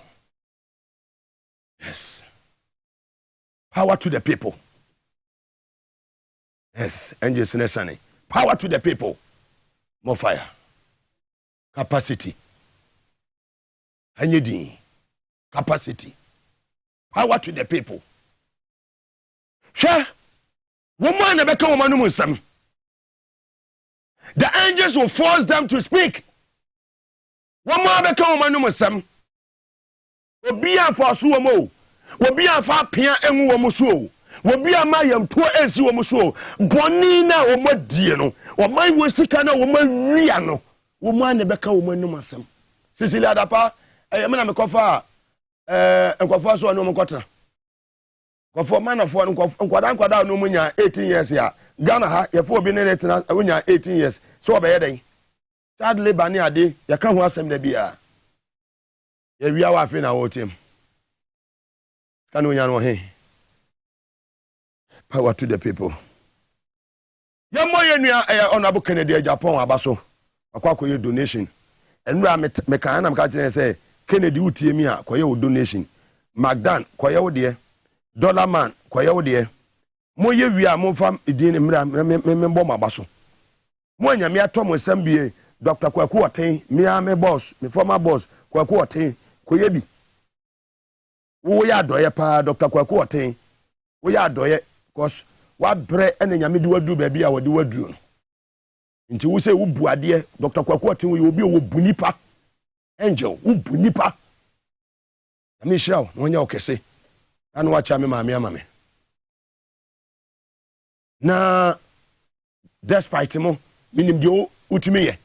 S9: Yes. Power to the people. Yes, and yes, Nesani. Power to the people. More fire. Capacity. Anyedi. Capacity. Power to the people. Sure. Woman never come woman. The angels will force them to speak. One more become woman numusam. Obia for suomo. Obia for pia emu womuso. Obia mayam to esi womuso. Bonina omodie no. Omai wosika na omawia no. Woman ne beka woman numusam. Cecilia Dapa, me na me kofa enkofa so no mkota. Kofo man of one nkwada no munya 18 years ya. Ghana ha ye fo bi ne netina wonya 18 years. So obeye den. Child labor ni ade ya kan ho asem da bia ya wi awa afi na wo tem kan onya no he power to the people ya moye nua honorable Kennedy Japan abaso akwakoye donation enura me kan na me ka kire say Kennedy utie mi a koye wo donation Magdan koye wo de Dollar Man koye wo de moye wi a mo fam idin ne mra me mbom abaso mo anya me atom asambie Dr. Kwaku Oten, me boss, me former boss, Kwaku Oten, Koyebi. Wo ya doye pa Dr. Kwaku Oten. Wo ya doye cause wa bre ene nyame di wadu ba bia wadi wadu no. Nti wo se wo bu ade Dr. Kwaku Oten wo obi wo bu nipa. Angel, wo bu nipa. Ami shao, wonya okese. Anu wacha me maame amame. Na despite mo, minim dio utimi ye.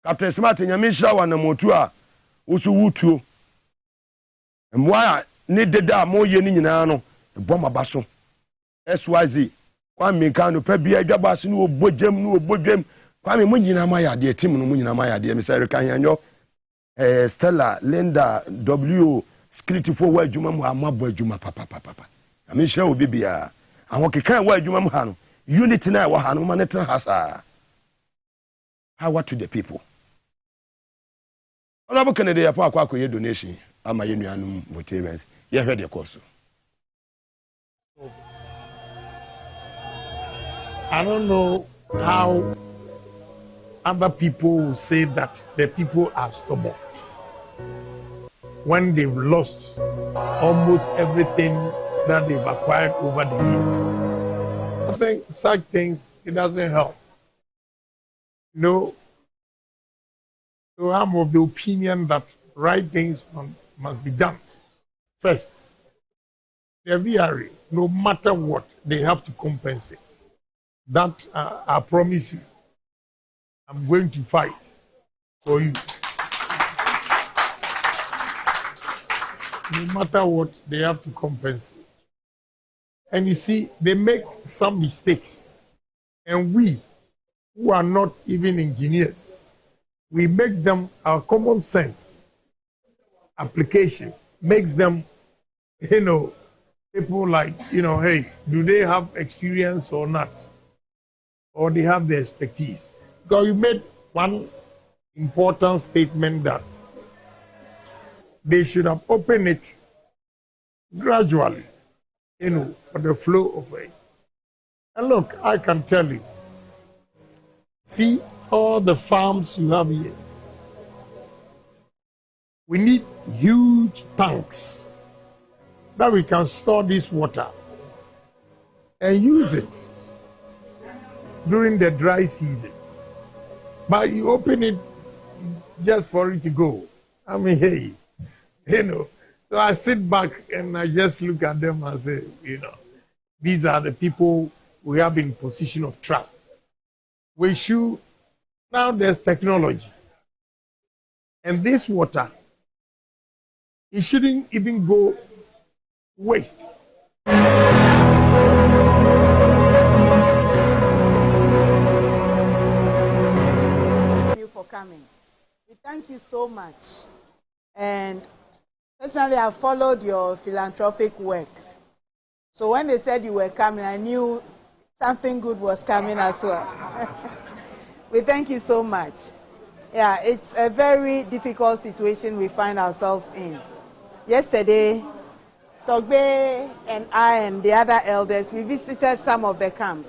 S9: Captain Smart nyame hira na motu a usu wutuo mwa ne deda mo ye ni nyina no bom abaso SYZ kwa menka no pa bia adwabase no obojam no obodwam kwa me mo nyina ma ya de tim no mo nyina ma ya de me say reka hanyo Stella Linda W security for wa adwuma mu amabo adwuma papa nyame hira obi bia ahokekan wa adwuma mu ha no unity na wa ha no ma ne tena hasa power to the people. Honorable Kennedy Japan akwakoye donation ama ye nuanum voters ye hwe de course.
S12: I don't know how other people will say that the people are stubborn when they've lost almost everything that they've acquired over the years. I think such things, it doesn't help. No. So I'm of the opinion that right things must be done. First, the VRA, no matter what, they have to compensate. That I promise you, I'm going to fight for you. No matter what, they have to compensate. And you see, they make some mistakes. And we, who are not even engineers, we make them our common sense application makes them, people like, hey, do they have experience or not? Or they have the expertise? Because you made one important statement that they should have opened it gradually, for the flow of it. And look, I can tell you, see all the farms you have here. We need huge tanks that we can store this water and use it during the dry season. But you open it just for it to go. I mean, hey, So I sit back and I just look at them and say, these are the people we have in position of trust. We should, now there's technology. And this water, it shouldn't even go waste.
S11: Thank you for coming. We thank you so much. And personally, I followed your philanthropic work. So when they said you were coming, I knew something good was coming as well. We thank you so much. Yeah, it's a very difficult situation we find ourselves in. Yesterday, Togbe and I and the other elders, we visited some of the camps.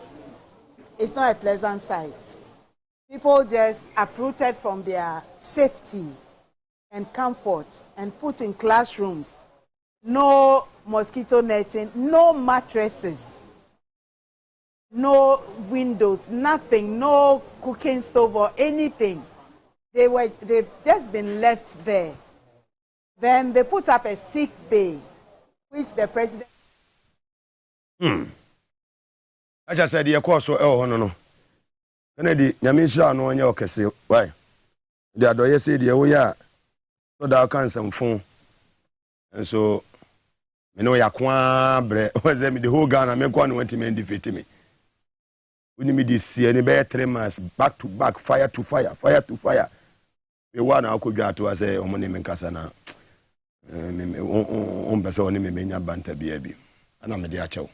S11: It's not a pleasant sight. People just uprooted from their safety and comfort and put in classrooms. No mosquito netting, no mattresses, no windows, nothing, no cooking stove or anything. They've just been left there. Then they put up a sick bay, which the president.
S9: I just said, "Your course, no. Kennedy, Yamisha, no one, your case. Why? The other said, we are so that I can some phone. And so, Yakwan, the whole Ghana, make one went to me and defeat me. We need this see any better 3 months, back to back, fire to fire, fire to fire. The one I could get to as a woman in Cassana. Person me menya banta biabi ana me de achew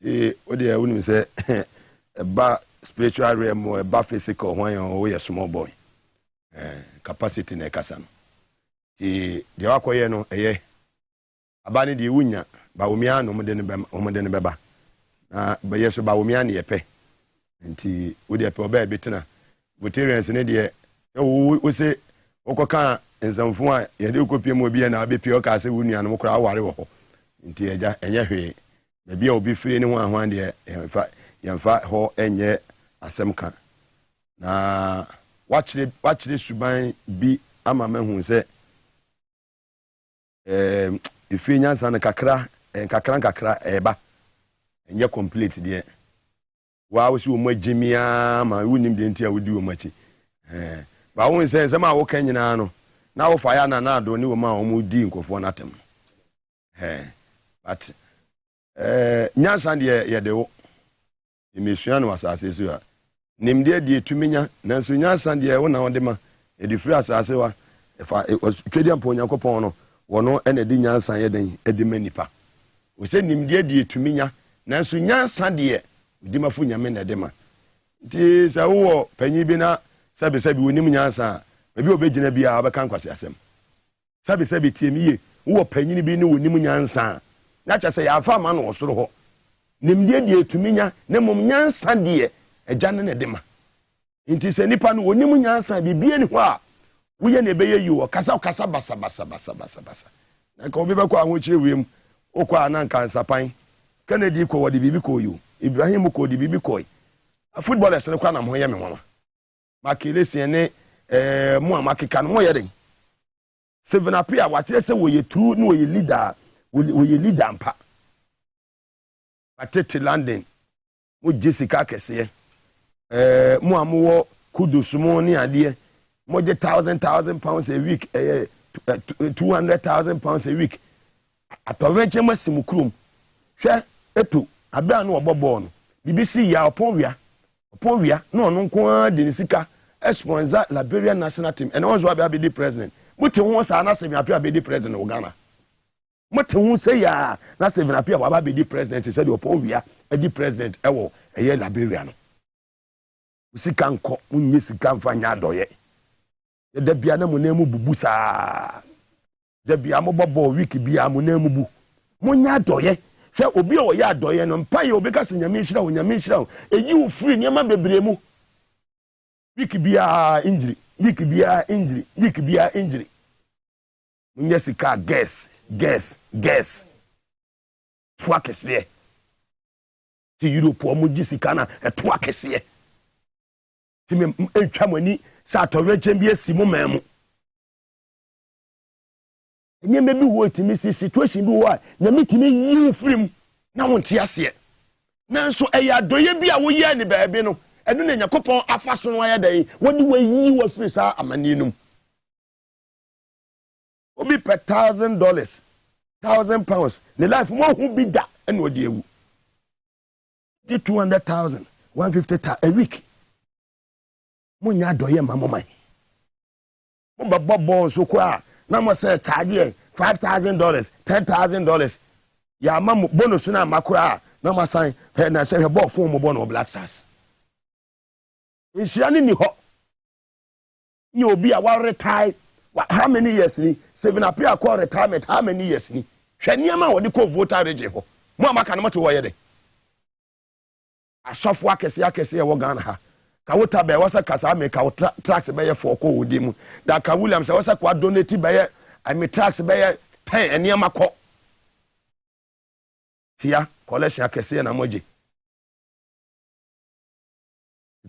S9: ti o de wonu say ba spiritual realm or ba physical when you small boy capacity na kasa no ti de wakoye no eye abani de wunya ba womia no mo de ne beba na ba yeso ba womia ne yepe nti wo de pe oba betena veterans ne de wo say okoka nzamfu a yede okopie mo bia na abepie oka se wunu anu kora aware wo ho nti eja enye hwe na bia obi firi ne ho ahwan de yemfa ho enye asem ka na wachire suban bi ama mahu se ifi nyansa na kakra eba enye complete de wa wo si wo magimia ma wunim de ntia wodi wo machi ba won se sema wo kan nyina no na wo fa ya na do ni wo ma wo mudi nkofo na tem but nyansa de ye de wo emisua no asase so a nimde de tuminya nanso nyansa de wo na wo de ma e di free asase wa fa twedi ampo nyankopon no wono ene di nyansa ye den e di manipa wo se nimde de tuminya nanso nyansa de di mafu nyame na de ma ti sa wo panyi bi na sabi wonim nyansa ebi obegina bia abeka nkwase asem sabi tiemiye wo panyini bi ne wonim nyansa na cha se ya afa ma no osoro ho nimde de etuminya ne mom nyansa de eja ne de ma nti se nipa no wonim nyansa bibie ni ho a wo ye ne beye yi wo kasa basa na ka obi be kwa ho chire wiem okwa na nkansa pan Kennedy ko wodi bibi ko yu Ibrahim ko di bibi ko footballers ne kwa na mo ye me mama makele siene mo amakeka no ye den seven apia wa kire se wo ye true no ye leader wo ye leader mpa atete London mo Jessica kese mo amwo kudos mo ni ade mo je £1,000 a week 200,000 pounds a week atowenche masimu krum hwe eto abia no obobo no BBC ya opon wia no no nko de sika sponsor Liberia national team and also be the president mote ho sa na Stephen Apia be di president of Ghana mote ho say ya na Stephen Apia wa ba be di president said opon wia e di president e wo eye Liberia no usika nko munye sika mfa nya adoye da bia na mo na mu bubu saa da bia mo bobo week bia mo na mu bu munya adoye hwe obi o ya adoye no mpa ye obi ka se nyame nhira eyi wo free niam bebre mu week bia injury week bia injury munye sika guess to akese ti Europe o mo gisika na to akese ti me etwa mani sa atore chem bi esi mu mamu enye me bi wo ti mi situation bi wo na mitimi yi free na wonte ase nanso eya doye bi a wo ye ne baabi no enu na Yakopon afaso no ya dai wodi wo yi wo free sa amani num obi per $1,000 £1,000 ne life mo hu bi da enu odi ewu 200,000 150,000 a week munya doye mamomai mo babbo so kwa na mo say charge $5,000 $10,000 ya mam bonus na makura na ma sign na say bo phone mo bono Black Stars insiani ni ho ni obi a wa retire how many years ni Stephen Apia call retirement how many years ni hwaniama wo de ko voter rege ho mo amaka na mo to wo ye de asofo akese wo Ghana ha ka wota be wasa kasa me ka tracks be ye for ko wodi mu da ka William se wasa kwa donate be ye I me tracks be ye 10 eniama ko tia collection akese na moje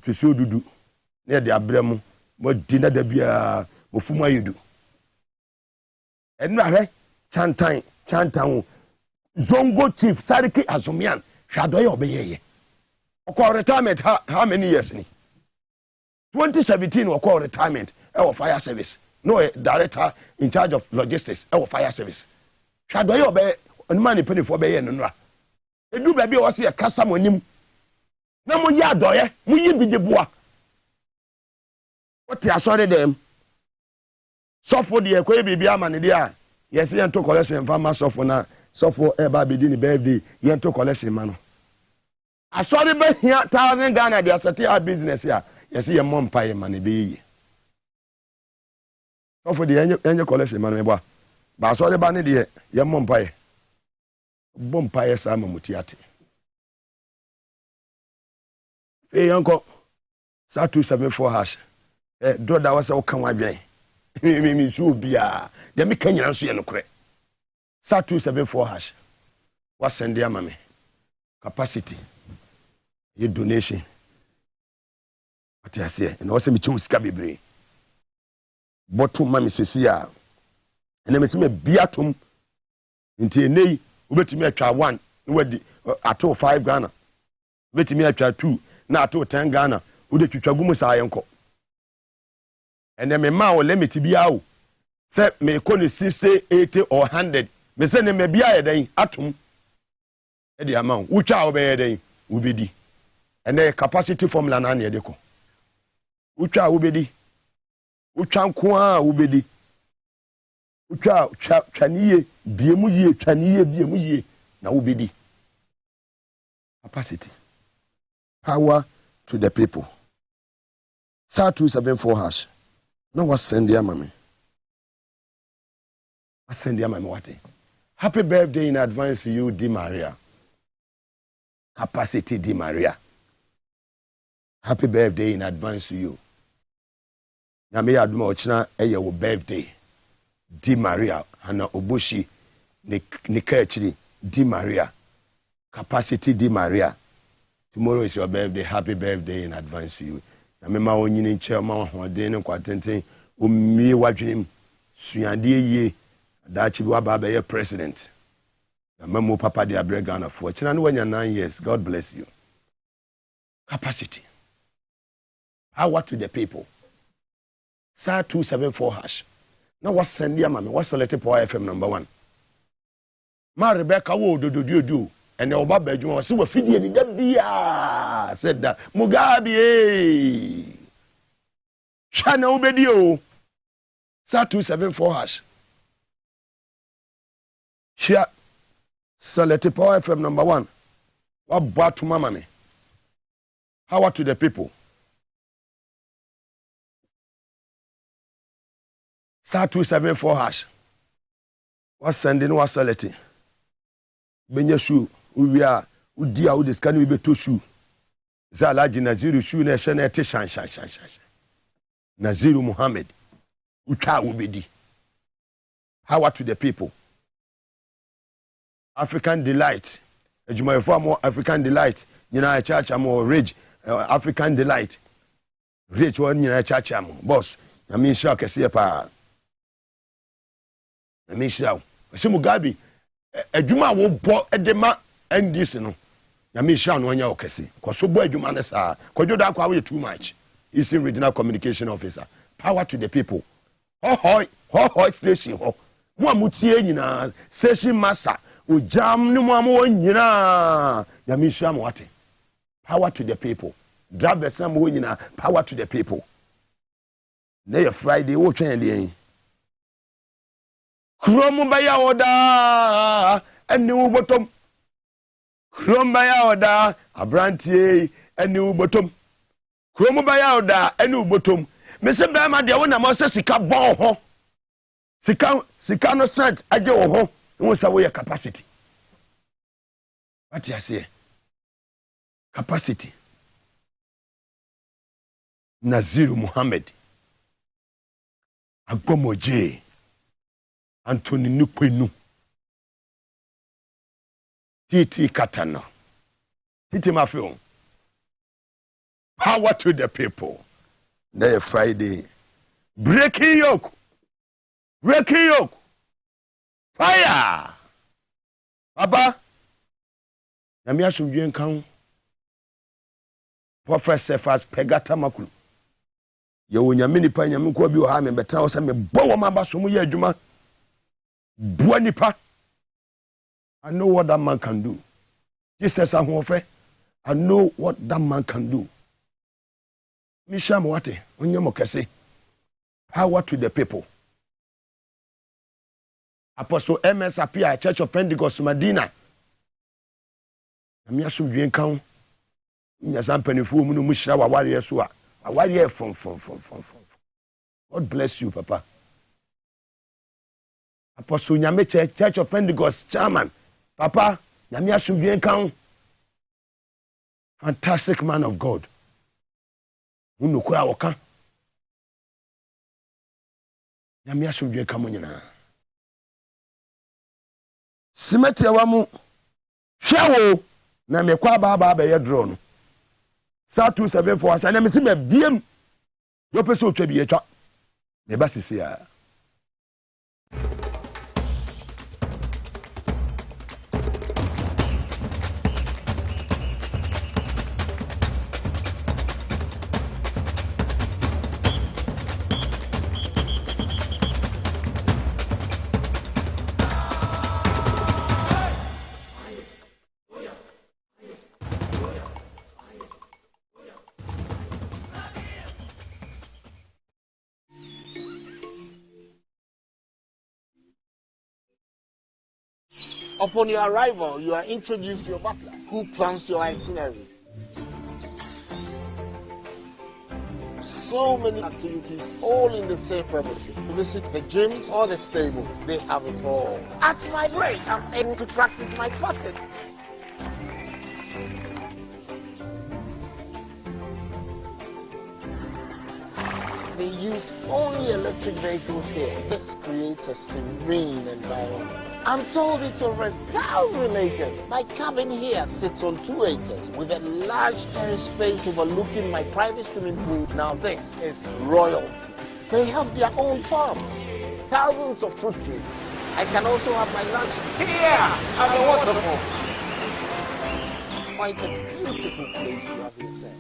S9: twisi odudu na de abremu mo di na da bia mo fumu ayedu enu ahwe chantan zongo chief Sariki Azumian hwadoye obeyeye okọ retirement how many years ni 2017 okọ retirement fire service no director in charge of logistics fire service hwadoye obey onima ni penifo obeye nunra edu ba bi o se kasa monim na mo ya doye mo yi bideboa what ya sorry dem sofo de ekwe bibia amane de a yesi ento collection farmer sofo na sofo ba be di ni birthday yento collection ma no asori be hia 1,000 Ghana de asete a business ya yesi ye mompa ye mane be yi sofo de enye collection ma no ebo ba asori ba ne de ye mompa ye bompa ye sa mamuti ate fe yanko sa 274 hash droda wasa o kan wadwen mi so bia de me kan nyina so ye no kore sa 274 hash wa send ya mame capacity ye donation atiase na wasa mi chimu sika bebre botu mami sesi a ene me se me biatom nti enei obetimi atwa 1 na wadi ato 5 Ghana obetimi atwa 2 na ato 10 Ghana ode twitwa gumu sa yenko ene me ma o limit bia o se me ko ni 60 80 or 100 me se ne me bia ye den atom e di amount utwa obeye den ubedi ene capacity formula na na edeko utwa ubedi utwa nko a ubedi utwa twaniye biemu yie twaniye biemu yie na ubedi capacity power to the people sa 274 hash na was send ya mame what happy birthday in advance to you Di Maria capacity Di Maria happy birthday in advance to you na me aduma ochina eye wo birthday Di Maria hana oboshi ne kaachiri Di Maria capacity Di Maria tomorrow is your birthday happy birthday in advance to you na me ma onyini nche ma hoden kwatenten o mie wadwenem suande yie dachi bi waba be president na memo papa de abrega na fo china no wanya 9 years God bless you capacity power to the people sa 274 hash na was send ya mama was select Power FM number 1 ma Rebecca wo dodododo ene oba ba adwuma se wa fidie ni da bia said that Mugabe shana obedi o Star 274 hash. Share. Select Power FM number 1. What bought to mama me? How to the people? Star 274 hash. What sending was selecting? Benya shoe. We are. Udia udis can we be to shoe? Zalaji Naziru shoe na shan shan. Naziru Muhammad. Ucha ubedi. How to the people? African Delight. Ejuma more African Delight. Nyina church amo rage. African Delight. Rage one nyina church amo. Boss. Na mi sha kese pa. Na mi sha. Se Mugabe. Ejuma wo bo edema NDC no. Na mi sha no anya okese. Koso bo ejuma ne sa. Kojo da kwa we too much. Eastern Regional Communication Officer. Power to the people. Ho station ho. Mo amutie nyina station master. Ujam ni mo amu nyina. Ya mi sha mo wate. Power to the people. Drivers na mo nyina. Power to the people. Na Friday wo twen de. Kromo ba ya oda. Eni wo bottom. Kromo ba ya oda. Abrantie eni wo bottom. Kromo ba ya oda eni wo bottom. Mese ba ma de wona mo se sika bon ho. Sika no set aje wo ho. Won sa wo your capacity. What you say? Capacity. Naziru Muhammad. Agbomoje. Anthony Nukwenu. Titi Katano. Titi Mafio. Power to the people. There Friday. Breaking yoke. Breaking yoke. Fire. Baba. Yami asumdwe nkan. Professor Fast Pegata Makulu. Ye wonyame nipa nyame ko bi o ha me beta o se me bo wo maba so mu ye adwuma. Bua nipa. I know what that man can do. Jesus ahofe. I know what that man can do. Misham wate onyemo kese. Power to the people. Apostle MS appear Church of Pentecost Medina. Ami asumdwe nkan. Nya sampanifu mu no mu hira wa ware so a. Ware from. God bless you, Papa. Apostle Nyame Church of Pentecost chairman. Papa, Nyame asumdwe nkan. Fantastic man of God. Unu kwa woka. Nyame asumdwe nkan mo nyina. Simete wa mu hwewo na mekwa baba ba ye draw no. Star 274 asa na me se me biem. Yo pese otwa bi etwa. Ne ba sisi a.
S13: Upon your arrival, you are introduced to your butler, who plans your itinerary. So many activities, all in the same premises. Visit the gym or the stables, they have it all. At my break, I'm aiming to practice my putting. They used only electric vehicles here. This creates a serene environment. I'm told it's over 1,000 acres. My cabin here sits on 2 acres with a large terrace space overlooking my private swimming pool. Now this is royalty. They have their own farms, thousands of fruit trees. I can also have my lunch here at the waterfall. Quite a beautiful place you have yourself.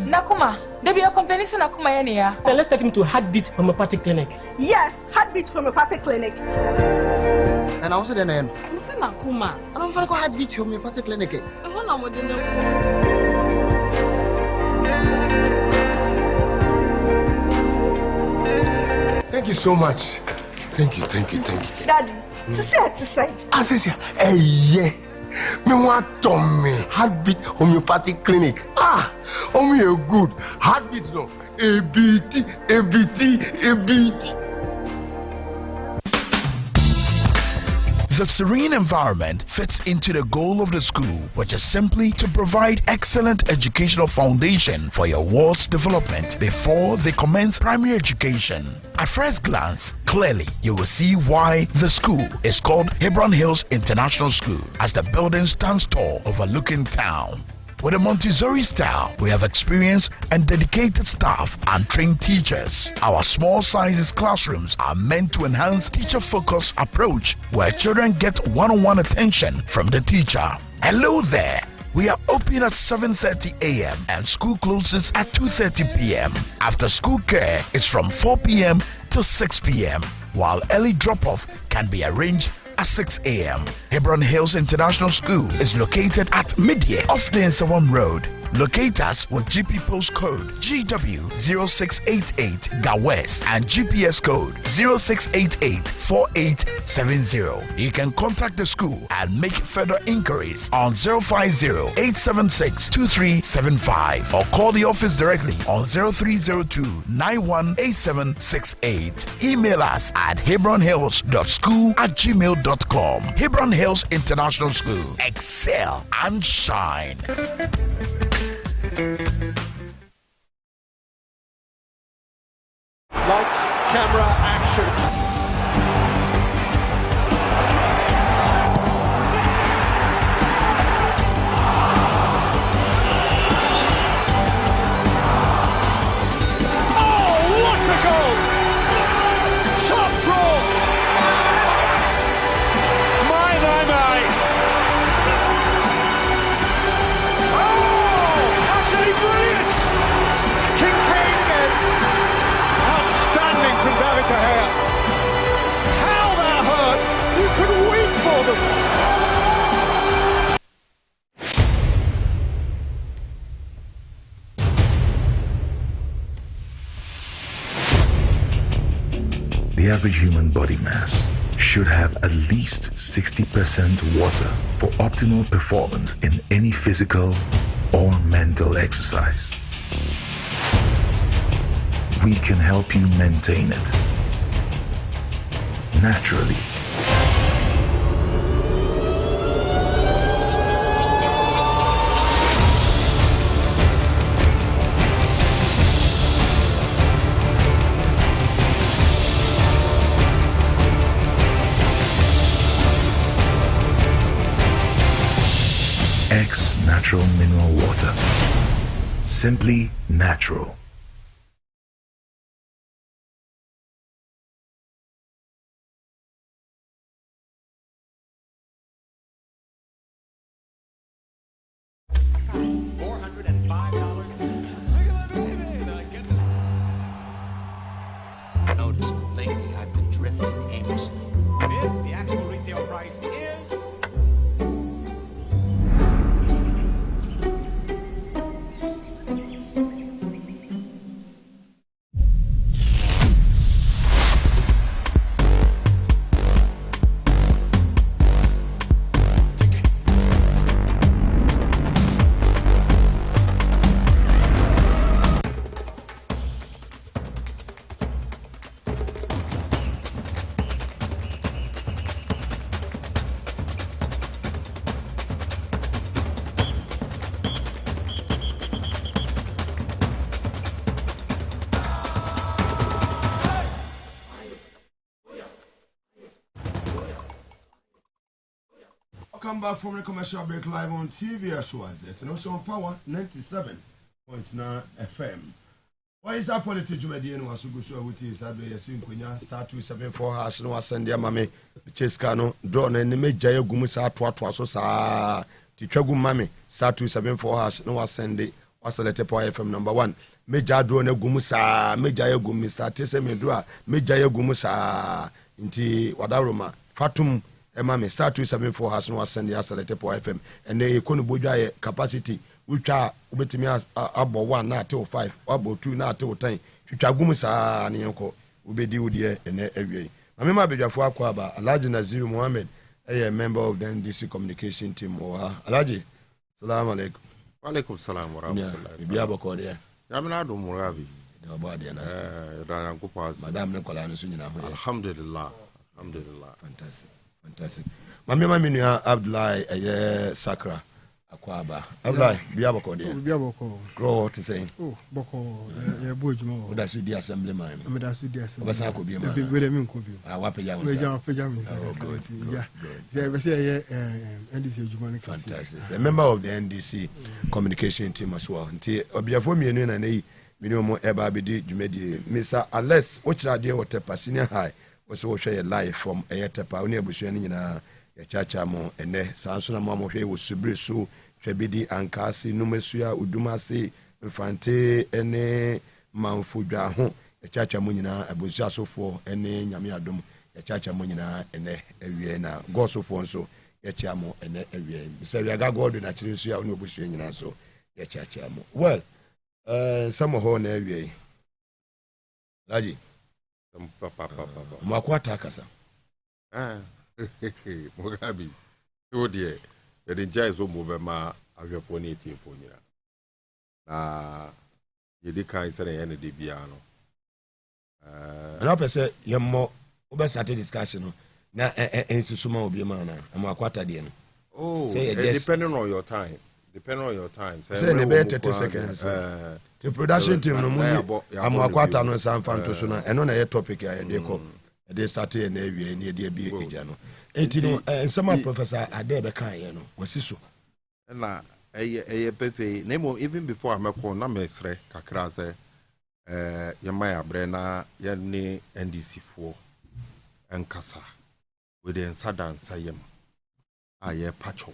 S14: Nakuma, they be complaining to Nakuma enia.
S15: Let's take him to Heartbeat Homeopathic Clinic.
S16: Yes, Heartbeat Homeopathic Clinic.
S15: And I was in an
S14: I'm saying Nakuma.
S15: I'm going to go heartbeat homeopathic clinic.
S16: Thank you so much. Thank you.
S17: Daddy, say.
S16: I say, yeah. Me want Tommy heartbeat homeopathic clinic. Me a good heartbeat no. ABT.
S18: The serene environment fits into the goal of the school, which is simply to provide excellent educational foundation for your ward's development before they commence primary education. At first glance, clearly you will see why the school is called Hebron Hills International School, as the building stands tall overlooking town. With a Montessori style, we have experienced and dedicated staff and trained teachers. Our small sizes classrooms are meant to enhance teacher-focused approach where children get one-on-one attention from the teacher. Hello there. We are open at 7:30 a.m. and school closes at 2:30 p.m. After school care is from 4 p.m. to 6 p.m. while early drop-off can be arranged at 6 a.m. Hebron Hills International School is located at Midye off the Nsawam Road. Locate us with GP postcode GW0688 GA West and GPS code 06884870. You can contact the school and make further inquiries on 050-876-2375 or call the office directly on 0302-918768. Email us at hebronhills.school@gmail.com. Hebron Hills International School. Excel and shine.
S19: Lights, camera, action.
S20: The average human body mass should have at least 60% water for optimal performance in any physical or mental exercise. We can help you maintain it naturally. X Natural Mineral Water. Simply natural.
S21: Notice lately I've been drifting aimlessly.
S22: Bids, the actual retail price is...
S9: Welcome back from the commercial break live on TV as well as it and also on Power 97.9 FM. Why is that politics you media no aso guso awuti sabe yasin konya star 274 hash no asende amame cheska no draw na ne meja yagum sa to so sa titwagum mame star 274 hash no asende waselete Power FM number 1 meja draw na gum sa meja yagum Mr. Tese Medua meja yagum sa nti wadaroma fatum Mami star 274 has no send the select po FM and they kono bodwa capacity which are ubetimi abo 1 na till 5 abo 2 na till 10 twitwa gum saa ne yanko ubedi wodie ene awie mami ma bedwafo akwa ba Alhaji Nazir Muhammad a member of the NDC communication team or Alhaji assalamu alaikum
S1: wa alaikum salam wa rahmatullahi
S9: biya bako de
S1: ya mina do murabi
S9: da ba de na
S1: da yan ku pass
S9: madam ne kola no so nyina ho
S1: alhamdulillah
S9: fantastic mami nua Abdullahi Sakra akwaba Abdullahi biya bako de
S4: biya bako
S9: grow to say
S4: bako ye bo ejuma o
S9: da su di assembly man
S4: me da su di assembly
S9: obasa ko biya man
S4: be de min ko bi
S9: wa peja won
S4: peja min yeah je be say ye NDC ejuma ne
S9: fantastic a member of the NDC communication team as well nti obiafo mienu na nei minimum eba bedi dwumedi Mr. Alex ochira de water pasine high so hwe live from Eyetepa oni abusua ni nyina ya chacha mo ene sanso na mo hwe wo subire so hwe bedi ankase numesua udumase mfante ene manfodwa ho ya chacha mo nyina abusua sofo ene nyame adom ya chacha mo nyina ene awie na gosofo nso ya cha mo ene awie bisa wi aga god na chiri nso ya oni abusua nyina so ya chacha mo well some ho na awie Laji Makwata kasa.
S1: Mugabe. Oh dear. The jazz of Mugabe avefo ni etifo nyira. Na yedika isere ene de biano.
S9: Na pese yemmo obe start discussion na ensusuma obi ma na Makwata de no.
S1: Oh, depending on your time.
S9: Say ne be 30 seconds. The production team no mundi Amakwata no sanfanto so na eno na ye topic ya de ko they started na ewie na de bi eja no enti no some professor ade be kan ye no wasiso
S1: na eye pepe na mo even before ameko na mesre kakra se ye mai abre na ye ni NDC fo enkasa we den sadan sayem aye pacho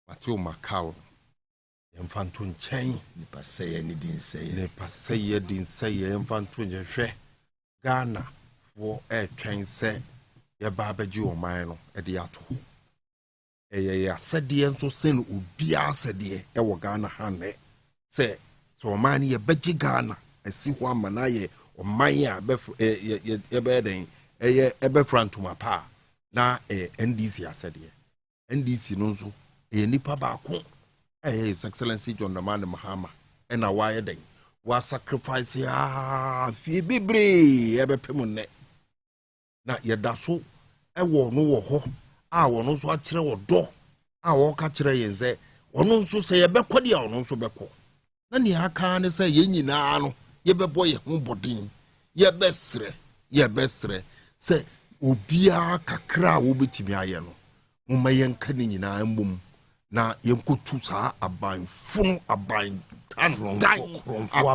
S1: Matthew Macau Mfanto nchen
S9: nipa seye ni din seye
S1: nipa seye din seye mfanto nhwe Ghana wo twen se ye ba baji oman no e de ato eye asede enso sen obi asede e wo Ghana hane se so oman ye baji Ghana asi ho amana ye oman ya be ye be den eye e be frantuma pa na NDC asede NDC no nso nipa ba ko His Excellency John Dramani Mahama and a wire day was sacrifice fi bibre ebe pemunne na yedaso e wo no wo ho a wo no so a kire wo do a wo ka kire yen se ono nso se ye bekọ dia ono nso bekọ na ni aka ne se ye nyina no ye bebo ye ho bodin ye besre se obia kakra wo betimi aye no mo mayen ka ni nyina mbom na yenkotu saa abanfunu aban tanronfo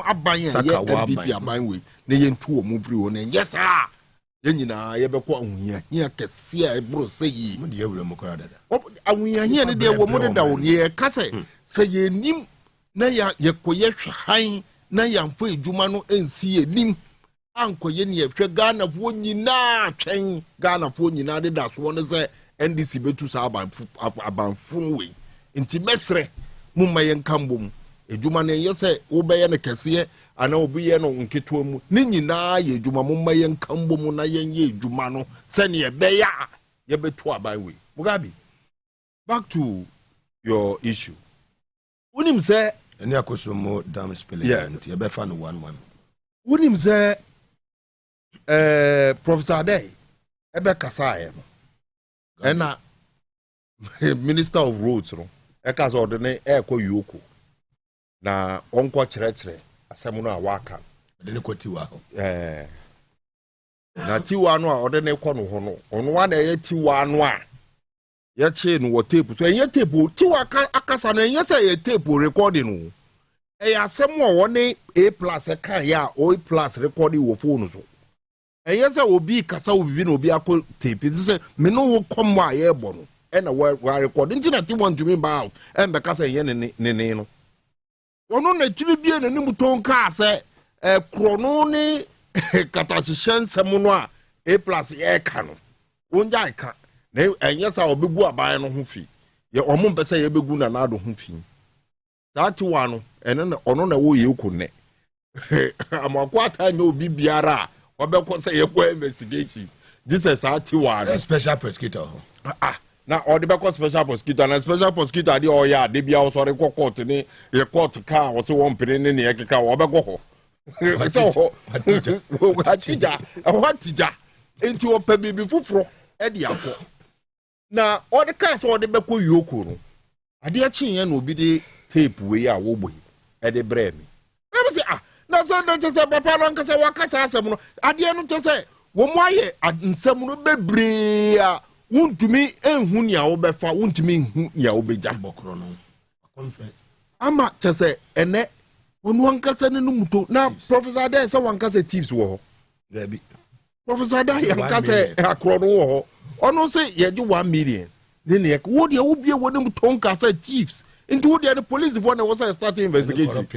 S1: aban ya bibi aban we na yentu omu firi wo na nyesa yenyina yebekọ ahunyahia kese a ebro se yi
S9: mo de yewure mo kora dada
S1: ahunyahia ne de wo mo de da wo ne kase se yenim na yekoye hwan na yamfo edwuma no ensi yenim ankoye ne yehwe Ghana fo nyina twen Ghana fo nyina de da so ne se NDC betu sa abanfun we nti mesre mu mayen kambom edwuma ne yese wo beye ne kese ana obi ye no nketo mu ne nyina ye edwuma mu mayen kambom na yen ye edwuma no se ne beya ye betu aban we Mugabe back to your issue unim se
S9: eni akosomo dam spelling nti ye be fa no 1-1
S1: unim se Professor Day ebe kasa ye no ena Minister of Roads no eka so de ekọ yoko na onko kire asem no awaka
S9: de ne kwatiwa ho
S1: na tiwa no a ode ne kọ no ho no ono wa na ye tiwa no a ye che no wo tape so ye tape tiwa akasa na ye say ye tape recording no asem wo ne A+ kan ya O+ recording wo phone so Yes, obi kasa obi na obi akọ tape say me no wo come wa ye bo no e na wa record nti want to me ba e be kasa ye ne no ono na tibi bie na nim ton ka say krono ne katahihyen sem no a A+ ye ka no onja ika na enye sa obegu aban no ho fi ye omo mpese ye begu na nado ho fi that one ene ono na wo ye kunne amakwa ta nya obi biara obekọ say ye kwa investigation Jesus ati one
S9: special prosecutor
S1: na all the because special prosecutor na special prosecutor dey oya de bia so re court ni ye court ka wo se won pere ni ye keka wo be go ho so what teacher enti o pa bibi fufuro e de akọ na all the case all the be ko yoko no ade a chin ye na obi de tape we a wo boy e de bre mi na be say na so don say papa no nkasa wakasa asem no ade no te say wo mo aye nsem no bebre a wuntumi enhu nia wo befa wuntumi enhu nia wo beja bokro no conference ama chese ene onu ankasa ne numuto na professor Adaye say wankasa tips wo ho dabi professor Adaye yankasa akro no wo ho ono say ye je 1 million ne wo de wo bie wo ne muto nkasa tips into wo de the police for na wo say start investigation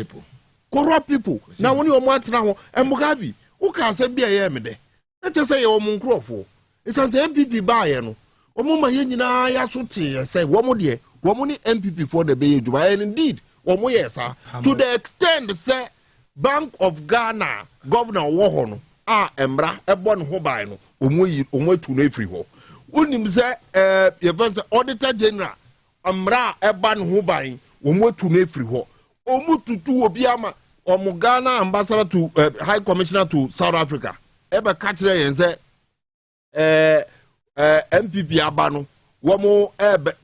S1: corrupt people na woni o mo atena ho Mugabe wo ka say bia ye me de na chese ye wo mo nkrofo isanse MPP baaye no omuma ye nyina ya so tie say womo de womo ni MPP for the bay adwuma and indeed womo yesa to the extent say Bank of Ghana governor wo ho no emra ebo ne ho baaye no omo atu no efri ho unim say ye fancy auditor general emra eba ne ho baaye omo atu no efri ho omo tutu obi ama omo Ghana ambassador to high commissioner to South Africa ebe katre yen say MPP abano womo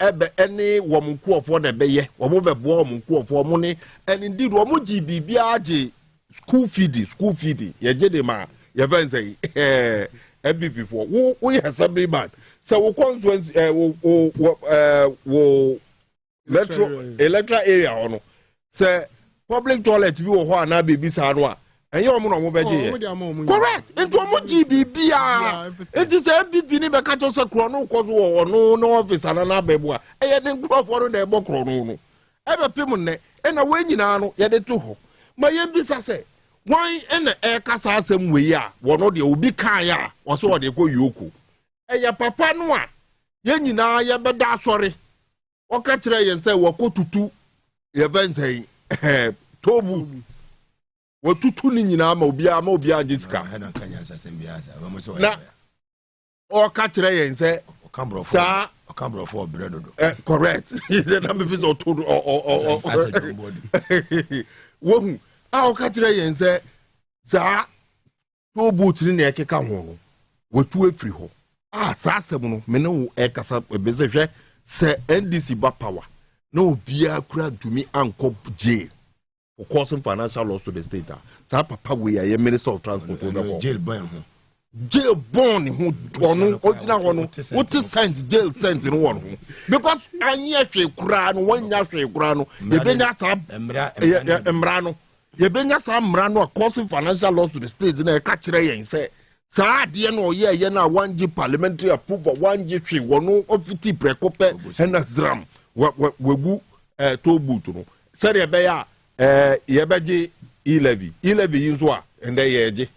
S1: ebe ene womo kuofo na beye womo bebo womo kuofo mo ne and indeed womo GBB age school feed ye je de ma ye fancy MPP for wo ye assemblyman so wo constituency wo electoral area ono say public toilet bi wo ho ana bebi sa no a enye omo no mo beje correct into omo GBB it is MPP ni be ka to se kro no ko so no office ana na bebu a eye ne nkrofo no na ebo kro no e be pim ne e na we nyina no ye de to ho ma ye bisa se wan e na e kasa asem we ya wo no de obi kan ya wo so de ko yoko eye papa no a ye nyina ye be da asore o ka kire ye se wo ko tutu ye ben sei tobu watutu ni nyina ma obi a Jessica na o ka kire yen se sa
S9: okambro for bread
S1: correct na me fi so to wo o ka kire yen se sa to boot ni na ekeka ho no watu efri ho sa asem no me ne wo ekasa bezehwe se NDC ba power na obi a kura dumi anko jail for causing financial loss to the state. Sa papa we are minister of transport
S9: jail ban ho
S1: jail born ho ono odina ho no what sent jail sent no one ho because anya hwe kura no wanya hwe kura no ye benya sa emra no ye benya sa emra no causing financial loss to the state na e ka kire yen say sa de no ye na 1G parliamentary approval 1G hwe wono ofiti prekope na zram wegu to boot no say de be ya ye beje e-levy yinso a ende yeje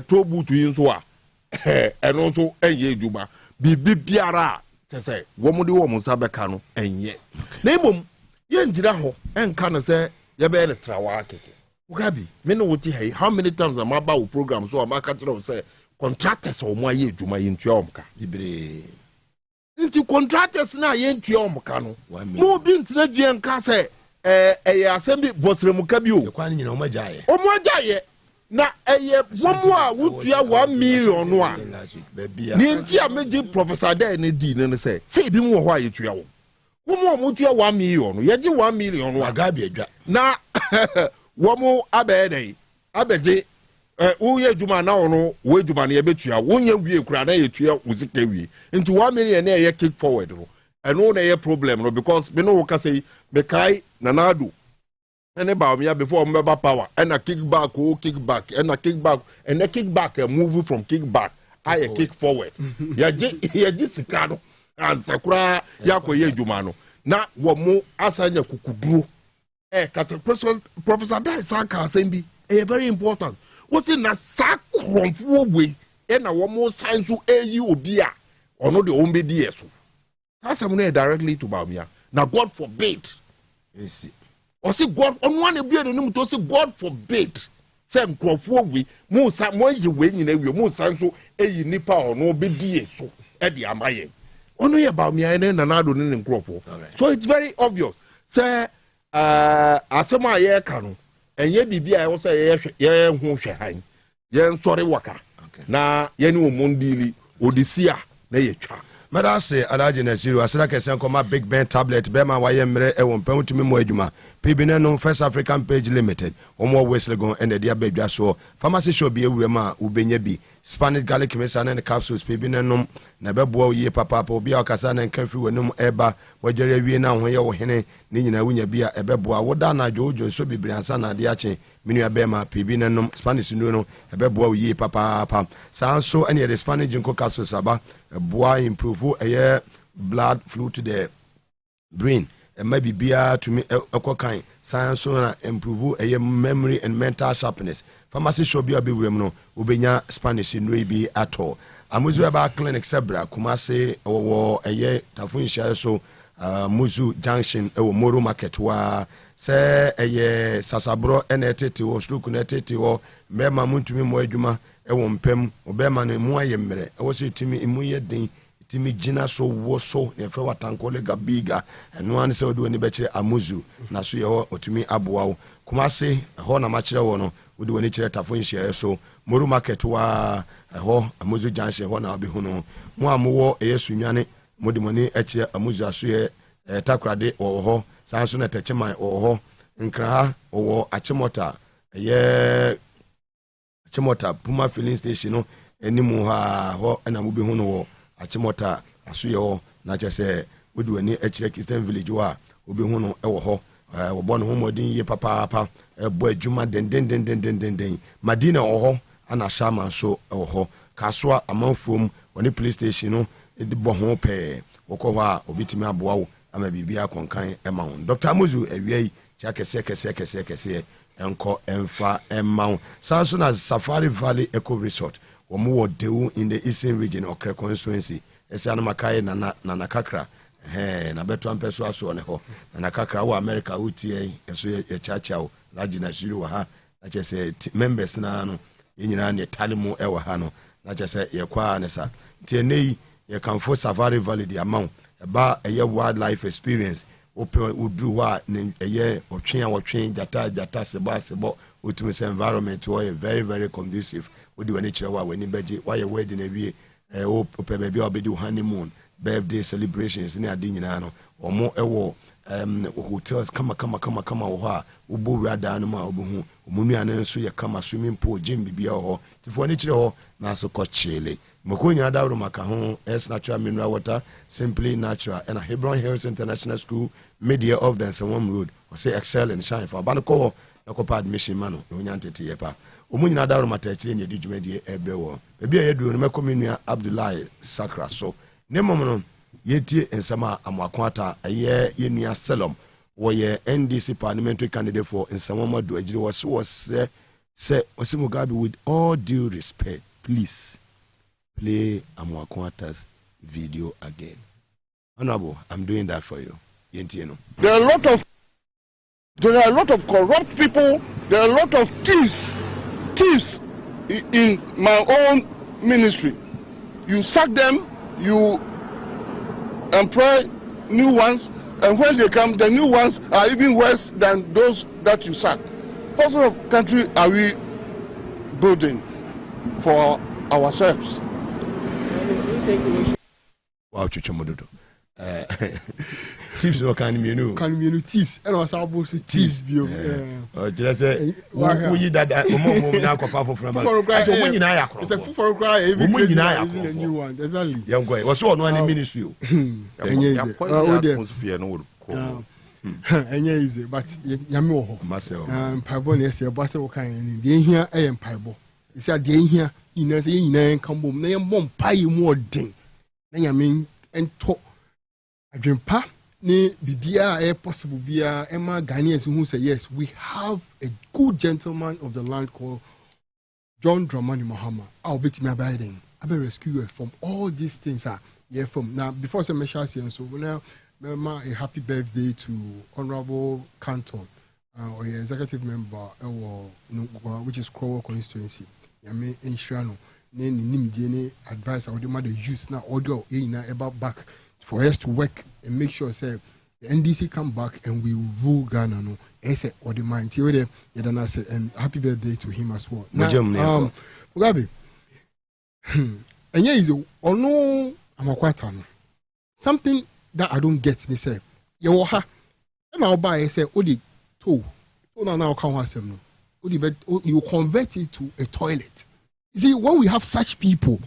S1: to butu yinso a eno so enye eduma bibi biara te say wo mu de wo mu sabeka no enye na ibom ye ngira ho enka no say ye be ne trawa keke Mugabe me no woti hey how many times am about program so am aka tell say contractors o mu aye eduma yintua omka
S9: bibre
S1: nti contractors na ye ntua omka no mo bi ntina due nka say assembly bosremu kabi o
S9: kwa nyina omajaye
S1: na womu a wutua 1 million no a ni nti a meji professor Adaye ne di ne say bi mu ho a yetua wo womu mutua 1 million no ye je 1 million no
S9: Mugabe adwa
S1: na womu abede abeje wo ye djuma na ono wo djuma na ye betua wo nya wie kura na yetua uzika wie nti 1 million na ye kick forward no eno na ye problem no because me no ka say be kai nanado ene ba me before me ba power and a kickback and a kickback move from kickback I kick forward ya je sika no ansa kura ya koye adwuma no na wo mo asanya kukuduro kata professor Adaye saka asembi very important what's in na sakromfo we na wo mo science eyi obi a or not the only DS. That's directly to Baumia. Now, God forbid. Yes. Or see, God, on one of the to say, God forbid. Same crop we, most you win in a most so a nipa or no be DS. Eddie Amaye. Only about me and another in crop. So it's very obvious. Say, asema ye kanu, and ye be I also ye who shine. Yen sorry waka. Na ye no mondili, Odyssia, na ye cha.
S9: Madase Alaji Nasiru asira kesen koma Big Ben tablet bema waye mre e won pem tumi mo adwuma pibine no First African Page Limited omo Westlegon and dia badwa so pharmacy shop bi ewure ma ubenya bi Spanish garlic medicine and capsules pibine no na beboa ye papa obi akasa na nkan fi wanum eba wajere wie na ho ye wo hene ni nyina wunya bi a ebeboa woda na jojo so bibiri ansa na de ache menu abema pibine no Spanish no ebeboa ye papa sanso ene the Spanish jinko capsules aba boa improve blood flow to the brain and maybe bia to me kind science na improve memory and mental sharpness pharmacy shop bia be wem no obenya Spanish no bi at all amuzu aba clinic sebra Kumasi wo tafun share so muzu junction e wo Moro market wa se sasabro enetete wo stroke netete wo mema muntumi mo adwuma e wo mpem obema no mu ayemre e wo se timi imu ye den timi gina so wo so ne fe watankole gabiga eno an se odi woni be kire amuzu na so ye ho otumi aboa wo Kumasi ho na ma kire wo no odi woni kire tafon hia so Moro market wa ho amuzu junction ho na obi hu no mu amwo yesu nwane modi moni kire amuzu aso ye takrade wo ho sanso na techeman wo ho nkra wo achimota Chimota Puma filling station no enimu ha ho na mu bi hu no wo Achimota asuye ho na chese wodi wani akire Christian village wa obi hu no e wo ho wo bo no ho modin ye papa bo adwuma den Madina wo ho ana shama so e wo ho kaswa amanfom woni police station no e di bo ho pe wo ko ha obitimi aboa wo ama bibia konkan e ma ho Dr. Amuzu awiai cha kese enko enfa emma sanso na Safari Valley Eco Resort womo wo Dewu in the Eastern region Okre constituency ese ana makai na kakra na beto ampeso aso ne ho na kakra wo America utie eso ye chaachao laji na shiri wa ha na chese members na no yenyina ne talimu e wa ha no na chese ye kwa ne sa tie nei ye kanfo Safari Valley di amount eba eye wildlife experience open udru wa eye otwen jata sebo utumi se environment wo very very conducive odi wani kire wa wani beji wa ye wedding na wie open baby obedi honeymoon birthday celebrations ni adi nyina no omo ewo hotels kama wo ha ubo wada no ma obo omunu ane nso ye kama swimming pool gym bibia ho tifo ni kire ho na so ko chile mokonya dawro maka ho es natural mineral water simply natural and Hebron Hills International School media of the Nsawam Road or say excel and shine for banko na admission mano onya ntete yepa omunyina dawro mata chire ne djumedie ebewo bebi ayedu no mekominu Abdullahi Sakra so ne momono yetie ensama amwakwata aye yenua Selom wo ye NDC parliamentary candidate for Nsawam Adu agire was Mugabe, with all due respect, please play Amwakwata's video again. Honorable, I'm doing that for you.
S3: There are a lot of corrupt people. There are a lot of thieves in my own ministry. You sack them, you employ new ones, and when they come, the new ones are even worse than those that you sack. What sort of country are we building for ourselves?
S9: Wow, Chichamododo. Tips no can you
S4: tips and was able to tips bio
S9: just say we that omo na kwapa for so when you na yakro
S4: it's a for cry every new one exactly
S9: young boy was so no any ministry
S4: enye easy but nyame wo ho mpaibo na ese ebo ase wo kan ni de ehia mpaibo isi ade ehia ina se nyina kambom na yembo mpai mu odin na nyame ento adwempa ni bibia possible bia ema Ghanaians who say yes we have a good gentleman of the land called John Dramani Mahama. I'll bet me abiding. I will rescue you from all these things Yeah, from now before some messages and so now a happy birthday to Honorable Canton, or your executive member, which is Crow constituency. Yame Inshano, Nim advice I would demand the youth now audio about back for us to work and make sure say the NDC come back and we rule Ghana. No, ese or the mind. And happy birthday to him as well. Now, Mugabe, and yeah, is or no. Something that I don't get, they say, Yawaha, and I'll buy, say, Odi, two, now can't have you convert it to a toilet. You see, when we have such people,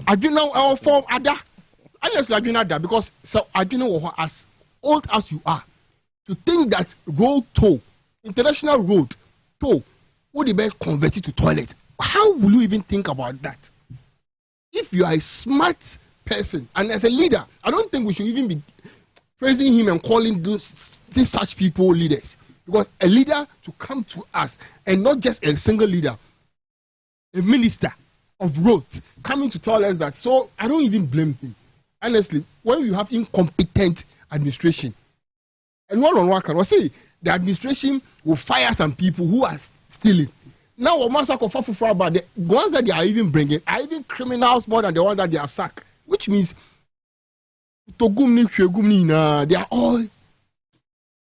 S4: I do know our form, Ada, honestly, I do not that because so I do know as old as you are to think that road toll, international road toll, would be converted to toilet. How will you even think about that? If you are a smart person and as a leader, I don't think we should even be praising him and calling these such people leaders. Because a leader to come to us, and not just a single leader, a minister of roads coming to tell us that. So I don't even blame him. Honestly, when you have incompetent administration, and one can say the administration will fire some people who are stealing. Now, what massacre about the ones that they are even bringing are even criminals more than the ones that they have sacked, which means they are all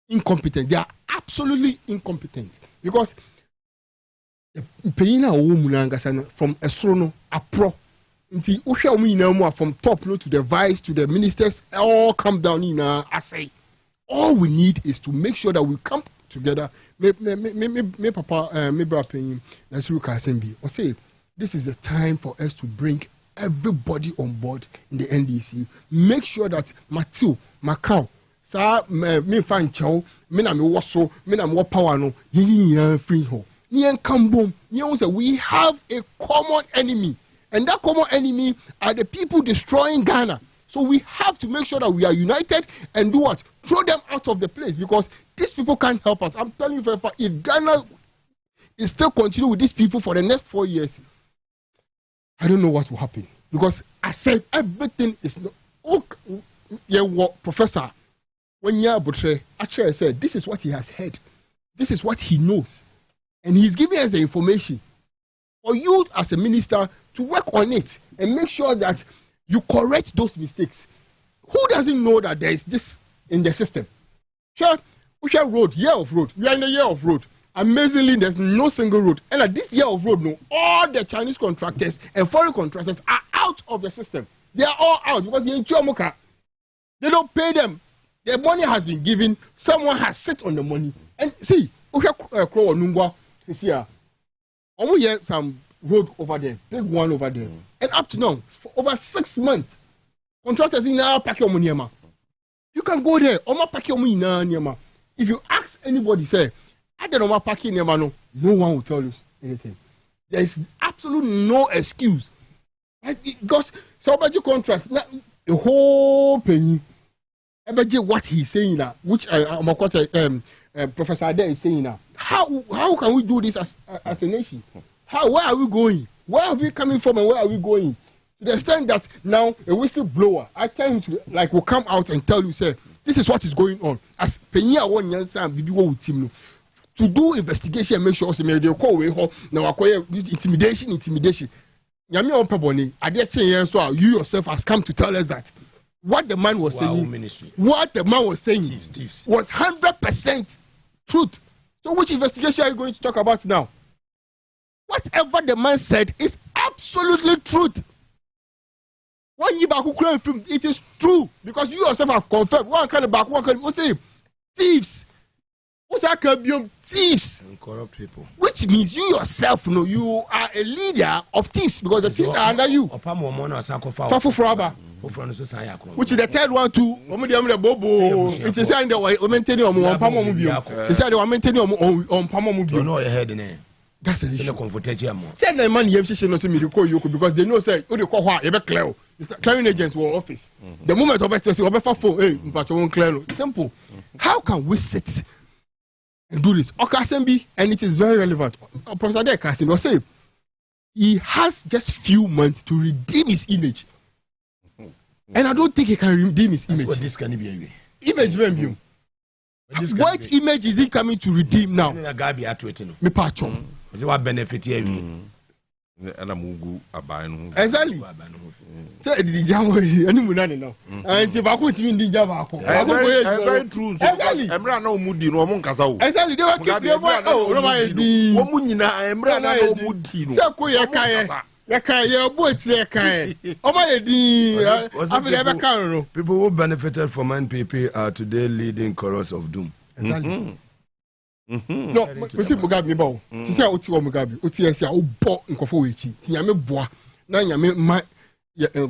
S4: incompetent. They are absolutely incompetent because the from Esrono, Apro, from top to the vice to the ministers, all come down in assay. All we need is to make sure that we come together. Me papa, me brother, that's who can be. Or say, this is the time for us to bring everybody on board in the NDC. Make sure that Matthew, Macau, me fan chow, me na me waso, me na me power no, free ho. We have a common enemy, and that common enemy are the people destroying Ghana. So we have to make sure that we are united and do what? Throw them out of the place because these people can't help us. I'm telling you, if Ghana is still continue with these people for the next 4 years, I don't know what will happen. Because I said everything is not. Professor, when you actually said this is what he has heard, this is what he knows, and he's giving us the information for you as a minister to work on it and make sure that you correct those mistakes. Who doesn't know that there is this in the system? Share road, year of road. We are in a year of road. Amazingly, there's no single road. And at this year of road, no, all the Chinese contractors and foreign contractors are out of the system. They are all out because they don't pay them. Their money has been given. Someone has sit on the money. And see, some road over there, big one over there. And up to now, for over 6 months, contractors in now pack your money. You can go there, pack your money now. If you ask anybody, say, I don't know packing no one will tell you anything. There is absolutely no excuse. Because somebody contracts the whole penny. What he's saying now, which Professor Ade is saying now. How can we do this as a nation? Where are we going? Where are we coming from and where are we going? To the extent that now a whistleblower, I tell him to will come out and tell you, say, this is what is going on. As Penya 1 year to do investigation and make sure they call away now intimidation. Yami on Paboni, I dare say so you yourself has come to tell us that what the man was saying, was 100% truth. So which investigation are you going to talk about now? Whatever the man said is absolutely truth. When you back film, it is true because you yourself have confirmed. One kind of back, one kind of say thieves. Thieves
S9: and corrupt people.
S4: Which means you yourself know you are a leader of thieves because the thieves are under you. Which is the third one too. It is saying they maintaining on Pamomobile. That's an issue. Say the money because they know say clear. Clearing agents were office. The moment of it phone, hey, but you won't clear. Simple. How can we sit and do this? And it is very relevant. Professor Dekasim was saying he has just few months to redeem his image. And I don't think he can redeem his image.
S9: What this can be a
S4: image you. What image is he coming to redeem now?
S9: Me
S4: patcho.
S9: What benefit here?
S1: And I'm Mugu Abano.
S4: Exactly. Say the Java any money now. And Jabako to me Java.
S1: Very true. Exactly. I'm not no moody no Monkasau.
S4: Exactly. They were keeping the Womunina, I'm not no moody. Sakuya Kaya. Yakaya boy, Yakaya. Oh my dear,
S9: people who benefited from NPP are today leading chorus of doom.
S4: Exactly. No, we see Mugabe Bo. Tisi a oti Mugabe, oti esi a obo nkofo wechi. Ti nyame boa. Na nyame ma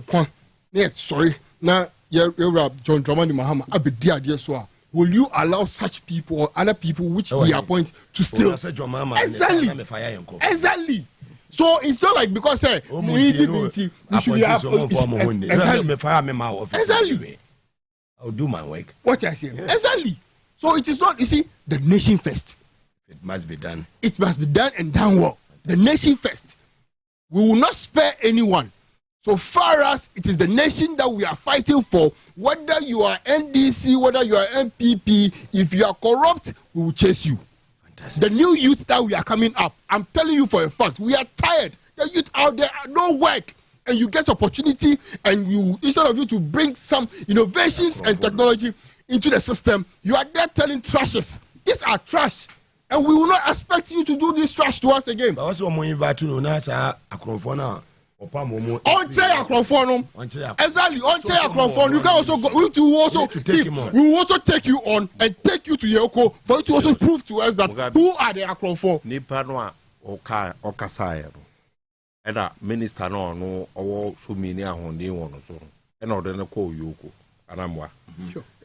S4: kwan. Na sorry. Na Rab John Dramani Mahama abedi ade so a. Will you allow such people or other people which he appoint to still? Exactly. Exactly. So it's not like because we should have exactly.
S9: I'll do my work.
S4: What I say exactly. So it is not, you see, the nation first.
S9: It must be done.
S4: It must be done and done well. The nation first. We will not spare anyone. So far as it is the nation that we are fighting for, whether you are NDC, whether you are MPP, if you are corrupt, we will chase you. Fantastic. The new youth that we are coming up, I'm telling you for a fact, we are tired. The youth out there, no work. And you get opportunity, and you, instead of you to bring some innovations and technology into the system, you are there telling trashes. These are trash. And we will not expect you to do this trash to us again.
S9: But also, I'm invite you now,
S4: on exactly, on you can also go, we will also see, we will also take you on and take you to Yoko for you to also prove to us that who are the Akronfo.
S1: Nipa no okasaya no. Eda minister no owo so mini ahonde won so. E na ode ne ko Yoko anamwa.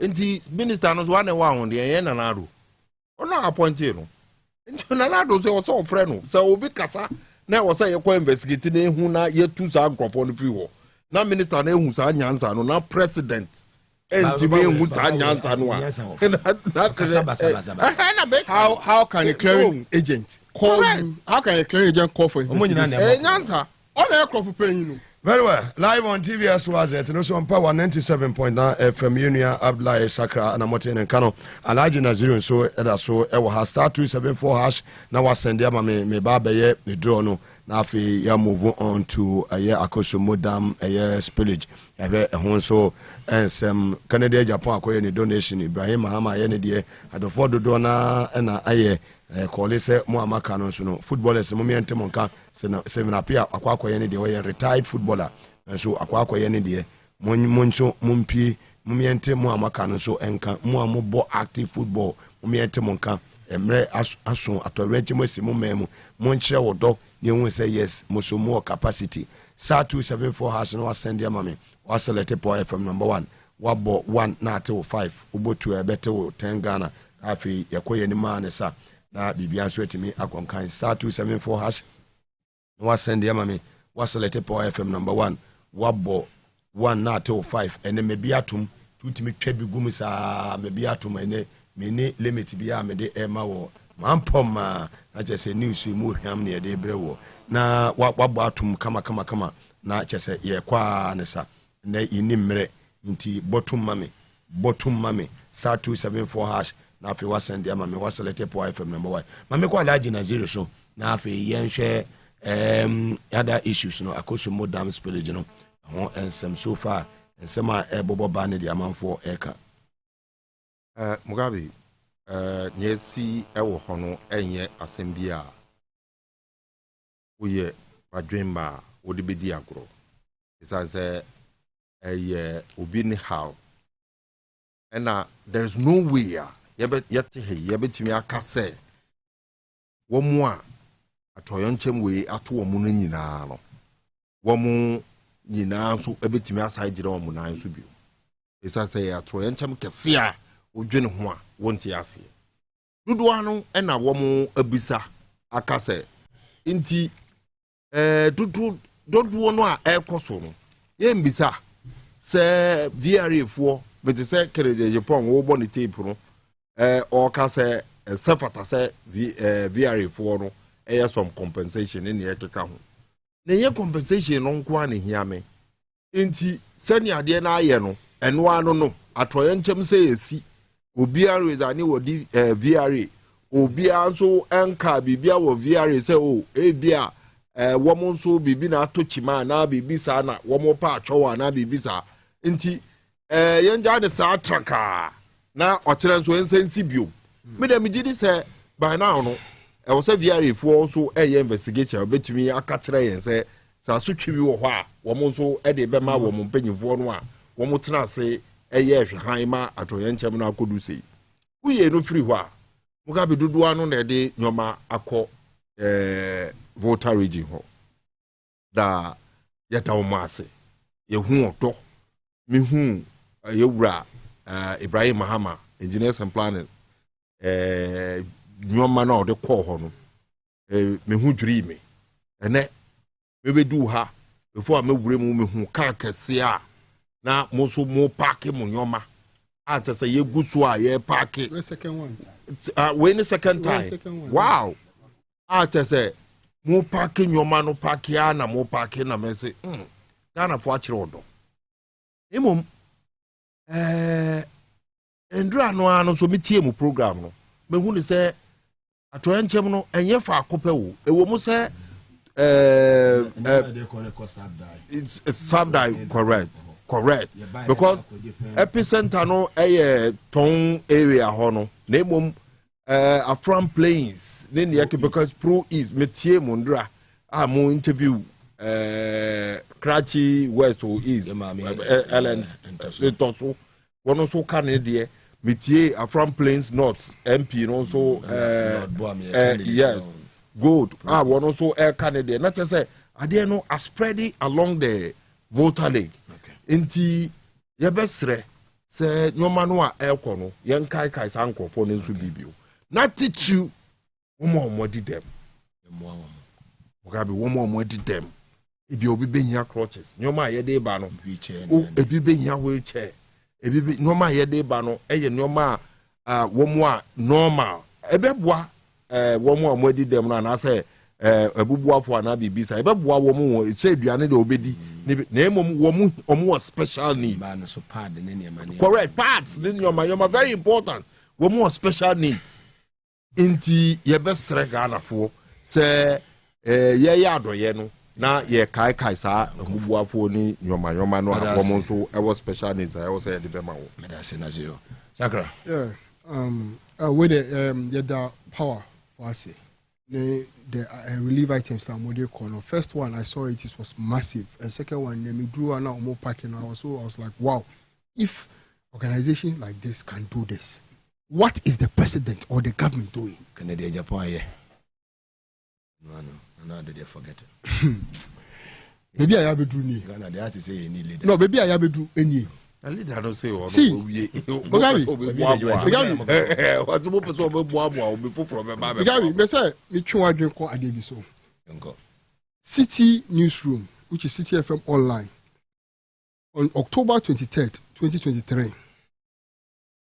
S1: Enti minister no so wane wa ahonde yen na na ro. Ono appoint no. Enti na na do se o so frɛ no. Se obi kasa na wo say you investigate na hu na ye tu sa nkrofo no free wo na minister na hu sa nyansa no na president enti me hu sa nyansa no
S4: how can a clearing agent call you? How can a clearing agent call for
S1: nyansa
S4: on a crop paying you?
S9: Very well. Live on TV as well as it. And also on Power 97.9 FM Unia Abdullah Sakra and Amotin and Kano. Alaji Nazirun so Eda so Ewa has star 274 hash. Now I send them me baba ye me draw no. Now fi ya move on to a year akoso modam a year spillage. Ebe ehon so and some Canada Japan akoye ni donation Ibrahim Mahama ye ne die adofo dodo na na aye call say mo amaka no so no footballers mo miente monka se na pia akwa ne de we retired footballer so akwa ne de moncho mompi mo miente mo amaka no so enka mo ambo active football mo miente monka emre aso atorenche mo si mo memu mo nkyere wodo ne hu say yes mo so more capacity star 274 has no send ya mame wa select point from number 1 wabo 1 na ate 5 ubotu ebete 10 Ghana afi yakoye ni man sa na bibia so etimi akonkan star 274 hash no send ya mame wa select point FM number 1 wabo 1 na ate 5 ene mebi atum tutimi twa bigum sa mebi atum ene meni limit bia me de ema wo mampom na chese news mu hwam ne de brewo na wabo atum kama na chese ye kwa ne sa na inimre nti bottom mame star 274 hash na afi wasend ya mame waselete po FM number 1 mame kwa alaji na zero so na afi yenhwe other issues no akoso modam spillage no ho ensem so far ensem a ebobo ba ne de amanfo eka
S1: Mugabe nyesi ewo hono enye asembia uye badwemba wodi bedi agro isa say obi ni how and there's no way yebetimi aka say wo mu a atoyonchem we ato wo mu no nyina no wo mu nyina so ebetimi asai gire wo mu nan so bio isa say atoyonchem kese a odwene ho a wonte ase dudu ano na wo mu abisa aka say nti dudu no a ekoso no yembisa se VRA for but say kereje Japan wo bo ne tape no o ka say sefata say VRA for no some compensation in ye keka ho na ye compensation no nko an hia me Inti seni ade na aye no eno ano no atoye nchem se yesi obiara rezani wodi VRA obiara nso enka bibia wo VRA se o ebia womo nso bibi na atochima na bibi sa na womo pa atwowa na bibi sa nti yenja de sa traka na okere nso ensensi bio me dem gidi se by now no e wo se VRA fo nso investigation obetumi aka kire yen se sa so twi bi wo ho a womo nso de be ma womo mpanyimfo no a womo tena se hwehan ma atoye nchem no akodu sei uye no free ho a Mugabe dudu anu na de nyoma akọ voter region ho da yeta o Maase yehu odo mehu yewura Ibrahim Mahama engineers and planners nyoma na ode kọ ho no mehu dwiri me ene mebedu ha before mewure mu mehu ka kese a na mo so mo park mo nyoma a tse ye gusu a ye park
S4: the second one
S1: when the second time wow a tse say mo park nyoma no park ya na mo park na me say Ghana fo akire odo emom endra no ano so metie mu program no mehu ni say atoye nchem no enye fa akopa wo ewo mu say it's Sabdai, correct because epicenter no ton area hono nemom Afram Plains then because pro is metie mundra mo interview Karachi West or East Ellen Toso one so can de metie Afram Plains North MP no so yes good one also air Canada not just say ade no are spreading along the voter league inti ye besre se nyoma no a ekọ no yen kai san nkofo no nso bibio na titu wo di dem Mugabe wo di dem ebi obi behia crutches nyoma ye de ba no ebi behia wheelchair ebi nyoma ye de ba no eye nyoma wo mo a normal ebeboa wo mo di dem na say ebubuafo ana bibisa ebeboa wo mo etso aduane de obedi na emom wo mo special needs correct parts nyoma very important wo mo special needs inti ye besre Ghana fo se ye adoye no na ye kai sa ebubuafo ni nyoma no wo mo nso e special needs I also say de be ma wo medase na zero Sakra
S4: with the power for us the relief items are more corner. First one I saw it was massive, and second one me drew an more packing. I was like, wow, if organizations like this can do this, what is the president or the government doing?
S9: Canada, Japan, yeah. No, they forget it.
S4: Maybe I have a drew.
S9: Ghana, they have to say you need leader.
S4: No, maybe I have a drew any.
S1: I don't say
S4: see,
S1: Mugabe, what's the purpose of before from
S4: Mugabe, me say me try drink ko adebi so. City Newsroom, which is City FM online, on October 23rd, 2023,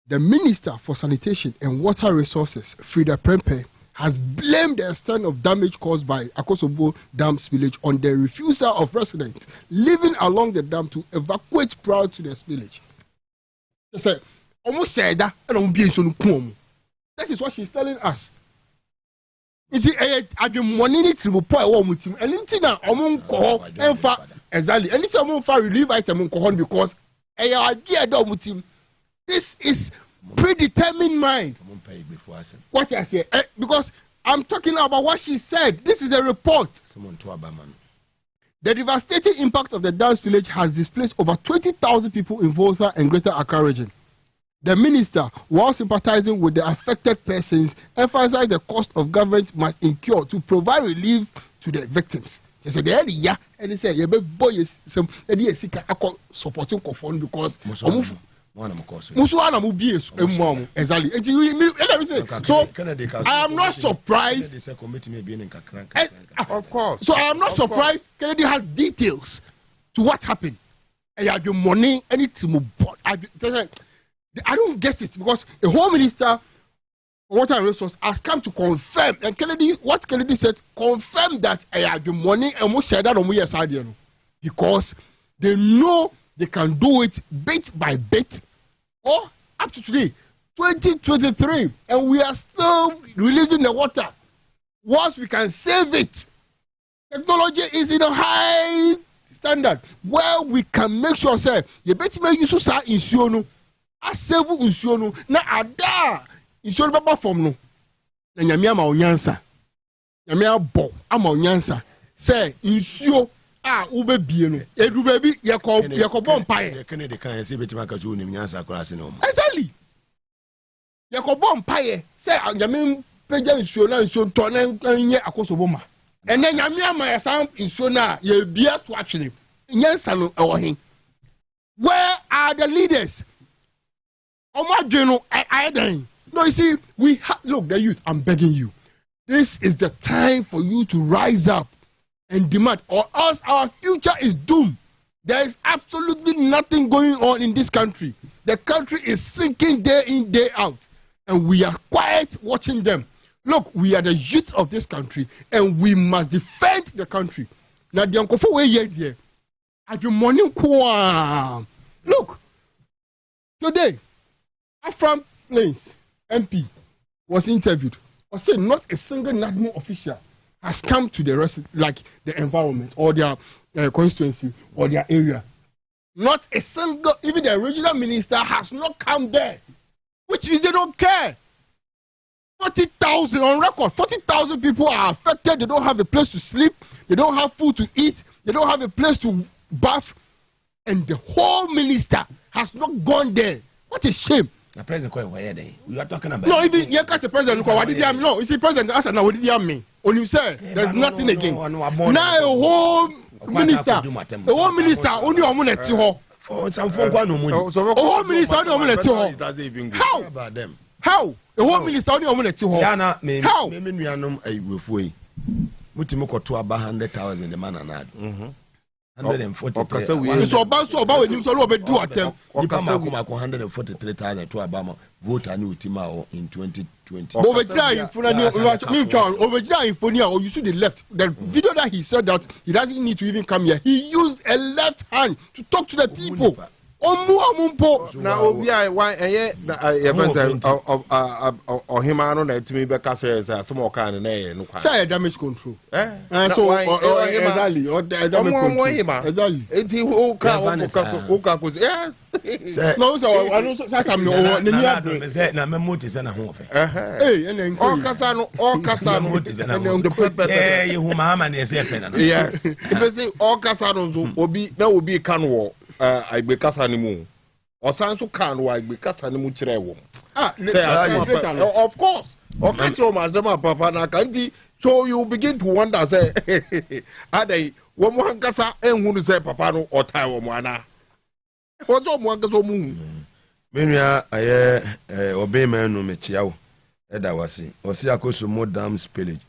S4: the Minister for Sanitation and Water Resources, Frida Prempeh, has blamed the extent of damage caused by Akosobo Dam spillage on the refusal of residents living along the dam to evacuate prior to the spillage. They said, almost said that, that is what she's telling us. I've been monitoring to point with him, and it's not among call and fa exactly, and it's among for relief item because I idea done with him. This is predetermined mind. What I say, because I'm talking about what she said. This is a report. The devastating impact of the dam spillage has displaced over 20,000 people in Volta and Greater Accra region. The minister, while sympathizing with the affected persons, emphasized the cost of government must incur to provide relief to the victims. He said, "Yeah," and he said, "Yeah, but boy, some supporting Kofon because." So I am not surprised.
S1: Of course.
S4: So I am not surprised. Kennedy has details to what happened. I have your money, anything. I don't get it because the Home Minister of Water and Resources has come to confirm. And Kennedy, what Kennedy said, confirm that I have your money and we said that on we side because They know they can do it bit by bit, or up to today, 2023, and we are still releasing the water. Once we can save it, technology is in a high standard where we can make sure say you better make use of insuno, a save insuno, na ada insuno baba form no. Na nyamia ma onyansa, nyamia bo ama onyansa say insuo a ube bie no edu baby yako bon paye.
S9: Kennedy kan say betima ka so nim nyansa akora se no.
S4: Exactly. Yako bon paye say nyamia peja insuo na insuo to na nye akosoboma. And then nyamia ma yasam insuo na ye bia to atwene. Nyansa no ewo hin. Where are the leaders? Omadweno I no, you see, look, the youth, I'm begging you. This is the time for you to rise up and demand, or else our future is doomed. There is absolutely nothing going on in this country. The country is sinking day in, day out, and we are quiet watching them. Look, we are the youth of this country, and we must defend the country. Now, the uncle for here, at your morning, look, today, Afram Plains MP was interviewed. I said not a single NADMO official has come to the rest, like the environment or their constituency or their area. Not a single, even the regional minister has not come there, which means they don't care. 40,000 on record. 40,000 people are affected. They don't have a place to sleep. They don't have food to eat. They don't have a place to bath. And the whole minister has not gone there. What a shame.
S9: The president quite where they. We are talking about.
S4: No, even you can't say president. What did he no? You see, president asked now. What did he mean? On him say there's nothing again. Now a whole minister, only on money to her.
S9: Some folk want no money.
S4: A whole minister only on money to her. How
S9: about them?
S4: How a whole minister only on money to her? How?
S9: Me nuanom ayuefo. Mutimo koto aba 100,000 the man anad. 140.
S4: So about when you so be do attempt.
S9: Nipa makoma 143,000 to Obama vote anu utima in 2020.
S4: Over there in Fonia, or you see the left. The video that he said that he doesn't need to even come here. He used a left hand to talk to the people.
S1: Now, why him I don't know to me because there's some more kind of
S4: say damage control. So exactly or damage control. Exactly. Yes. No, so I know say come no
S9: na memote say na ho fe.
S4: Hey, and
S1: all kasano the pepper.
S9: You mama na say pe na.
S1: Yes. If say all kasano so obi na obi kan wo I be kasa ni mu. Osan so kan wa be kasa ni mu kire wo. Of course. O kan ti o ma dem papa na kan ti so you begin to wonder say adai wo mo hankasa enhunu say papa no otai wo mo ana. O zo mo hankasa mu.
S9: Menua aye obema no mechia wo. Eda wasi. Osi akoso mo dam spillage.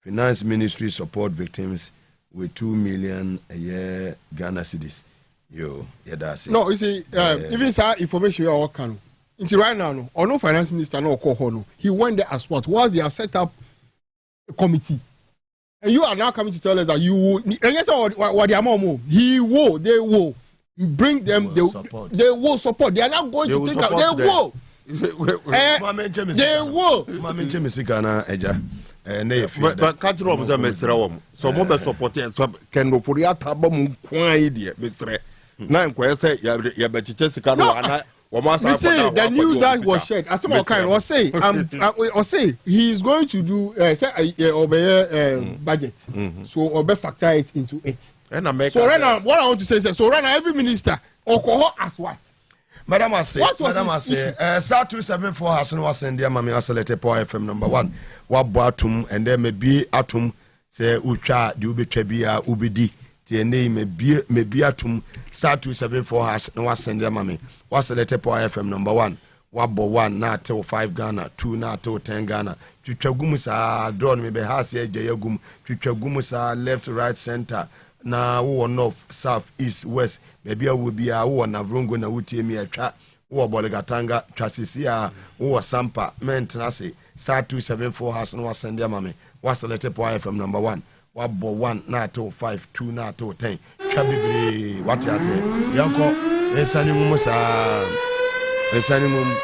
S9: Finance Ministry support victims with 2 million a year Ghana cedis. Yo, yeah, that's it.
S4: No, you see, even sir, information you are working. Until right now, no, or no finance minister, no call no. He went there as what? Once they have set up a committee, and you are now coming to tell us that you will. And yes, what they are more. He will. They will bring them. They will support. They are not going to think that they will. They will.
S1: But catch up with a mesra. So, mobile supporting can go for the atabam idea, Mr. Nine say, you bet Jessica.
S4: We say the news that was shared. As some kind was say, or say he is going to do budget. So or factor it into it. So right now, what I want to say is so right now every minister alcohol as what?
S9: Madam Maase, star 274 has no send dear Mammy Isolate Power FM number 1. What bottom and there may be atom say Ucha, Dubitrebia, Ubidi, the name may be atom star 274 has no send dear Mammy. What's the letter Power FM number 1? What bo 1 na till 5 Ghana, 2 na till 10 Ghana. Chichagumusa drawn me be has a jayagum, Chichagumusa left, right, center. Na wo north, south, east, west. Maybe I will be a wo na vrungo na wutie mi atwa wo bolegatanga twasisi a wo sampa mentenase star 274 has no send ya mame was selected for FM number 1 wabo 1 na to 5 2 na to 10 twa bebre what you say yanko esani mum sa esani mum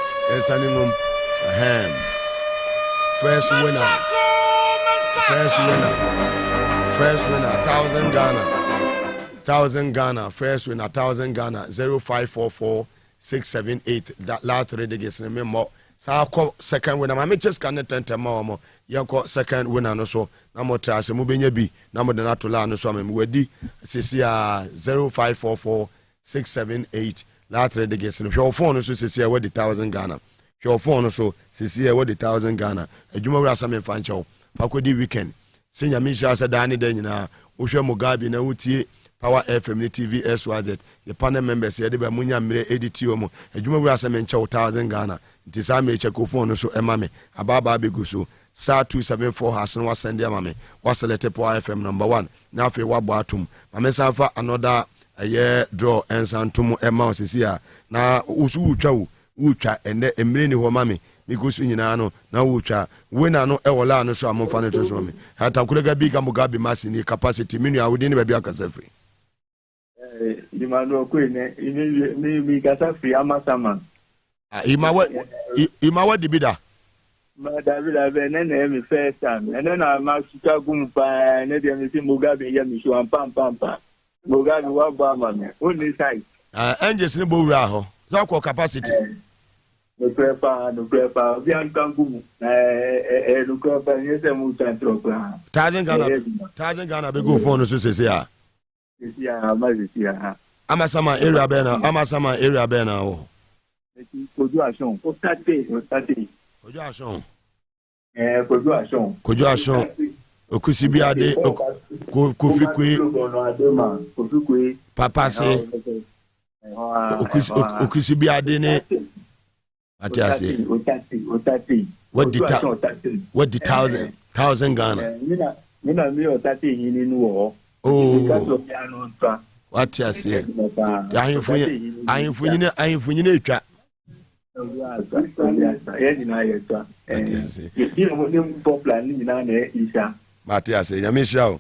S9: first winner 1,000 Ghana first winner 1,000 Ghana 0544-678 that last 3 days me mo sa ko second winner ma me just can tenter mo yanko second winner no so na mo tra se mo benya bi na mo de na to la no so me wadi sisia 0544-678 last 3 days no hwe phone no so sisia wadi 1,000 Ghana hwe phone no so sisia wadi 1,000 Ghana adwuma wura sa me fa nchew fa ko di weekend senya mi sha sa da ne da nyina wo hwe Mugabe na wutie Power FM TV SYZ the panel members here de munya mre edit o mo adwuma wura sa me nchew 1,000 Ghana nti sa me check phone no so emame ababa begu so star 274 has no send ya mame was select Power FM number 1 na fe wabo atum mame sa fa another draw ensantum ema osisia na usu utwa ende emre ni ho mame mikusu nyina no na utwa wena no ewola no so amfa no to so mame hata kulega big Mugabe Maase ni capacity minu ya wudi ni ba bia kasafri
S2: Imano kwene ni kasafri amasama
S9: imawa dibida
S2: Madavila venene mi first time and then I masuka gumpa and then mi Mugabe ya mi sho pam Mugabe wa ba mame only side
S9: angels ni bo wura ho so ko capacity
S2: no prepare bi an kangumu no prepare yese mu centro plan
S9: 1,000 Ghana be go phone so say ya amasama area be na o
S2: Kojú Aṣọ̀n ó tate Kojú Aṣọ̀n
S9: Okusibiade Kofikwe Papa se Okusibiade ne atiase what the 1,000 Ghana
S2: mina mi o tate yin nínú o
S9: what atiase ahinfunyine etwa Matias, Yamisha.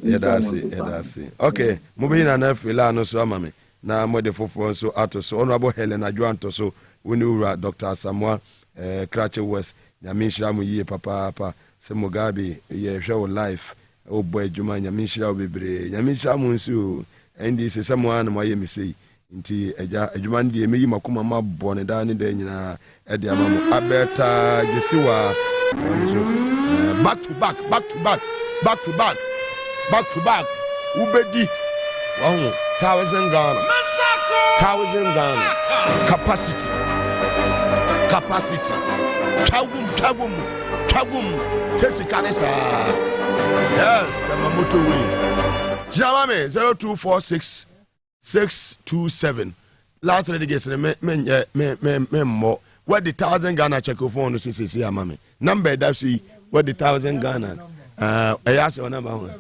S9: Yedasi. Okay, Mubina na fila no so amame. Na mode fofo so ato so honorable Helena Juanto so wuniura Dr. Samoa Krache West. Yamisha mu yie papa se Mugabe ye hwe life o boy juma Yamisha bebre. Yamisha mu nsu ndi se Samoa na moye misei. Nti eja adwuma ndie meyi makoma mabone da ne da nyina e de amamu abeta gesiwa so back to back ubedi wahu 1,000 Ghana capacity tagum tesikanesa yes the mamoto way jamame 0246-627 last relegation me mo what the 1,000 Ghana check phone no sisi amame number that see what the 1,000 Ghana ayase ona ba ho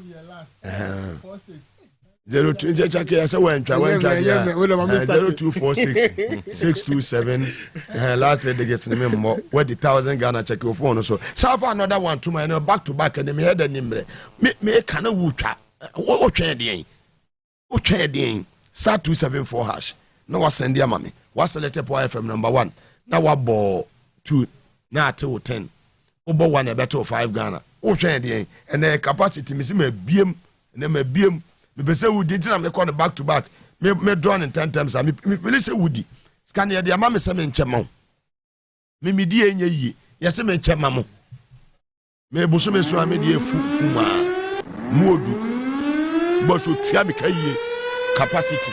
S9: 02 check ya se wentwa 0246-627 last relegation me mo what the 1,000 Ghana check phone so for another one to my back to back and me head nimre me kana wutwa wo twen den star 274 hash no was send ya mame was select Power FM number 1 na wabo 2 na to 10 obo 1 e better 5 Ghana o hwe de and the capacity me me biem me pese wudi tina me call back to back me draw in 10 times me feel say wudi scan ya de mame se me nchema me di enye yi ya se me nchema mo me buso me so ame di fu ma muodu bo so tia me kaye capacity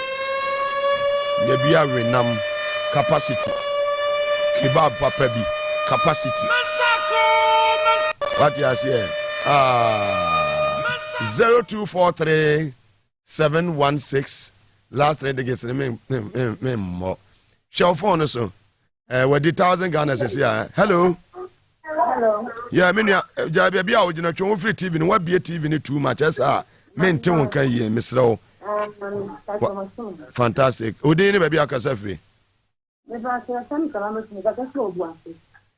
S9: Nebia Renam capacity Kebab Papa B capacity what you say 0243-716 last 3 days me more shell phone so what the 1,000 Ghana says here hello yeah me ja bia o gina twon free TV no wa bia TV ni too much esa me nte won kan yi misro fantastic. Udini baby akasafi.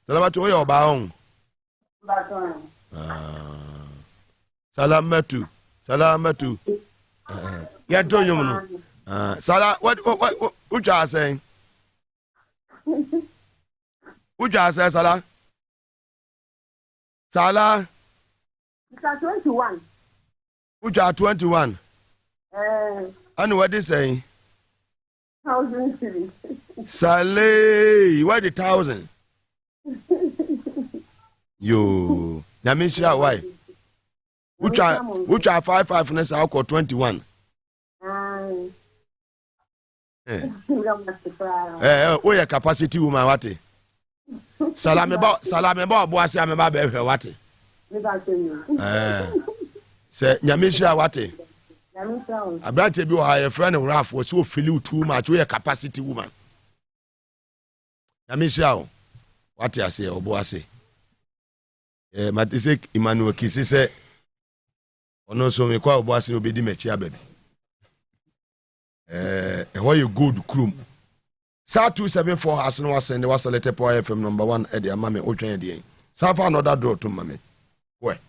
S9: Salamatu oyo ba on. Salamatu. Yeah, do you know? Sala, what you are saying? What you are saying, Sala? Sala?
S5: It's 21.
S9: Which are 21? And what is saying?
S5: 1,000 cities.
S9: Saleh, what the 1,000? Yo, Namisha, why? Which are 5 and I'll call 21. Oh, your capacity woman, what? Salame ba boase ameba be hwe what? Say Nyamisha what? Abrante bi wo ha your friend Raf was so feel too much we capacity woman. Nyamisha what you say oboase. Matisek Emmanuel Kisi say ono so me kwa oboase obedi mechi abebi. Why you good krum? Sa 274 has no send the was selected for FM number 1 at the amame otwen dey. Sa fa another door to mame. Where?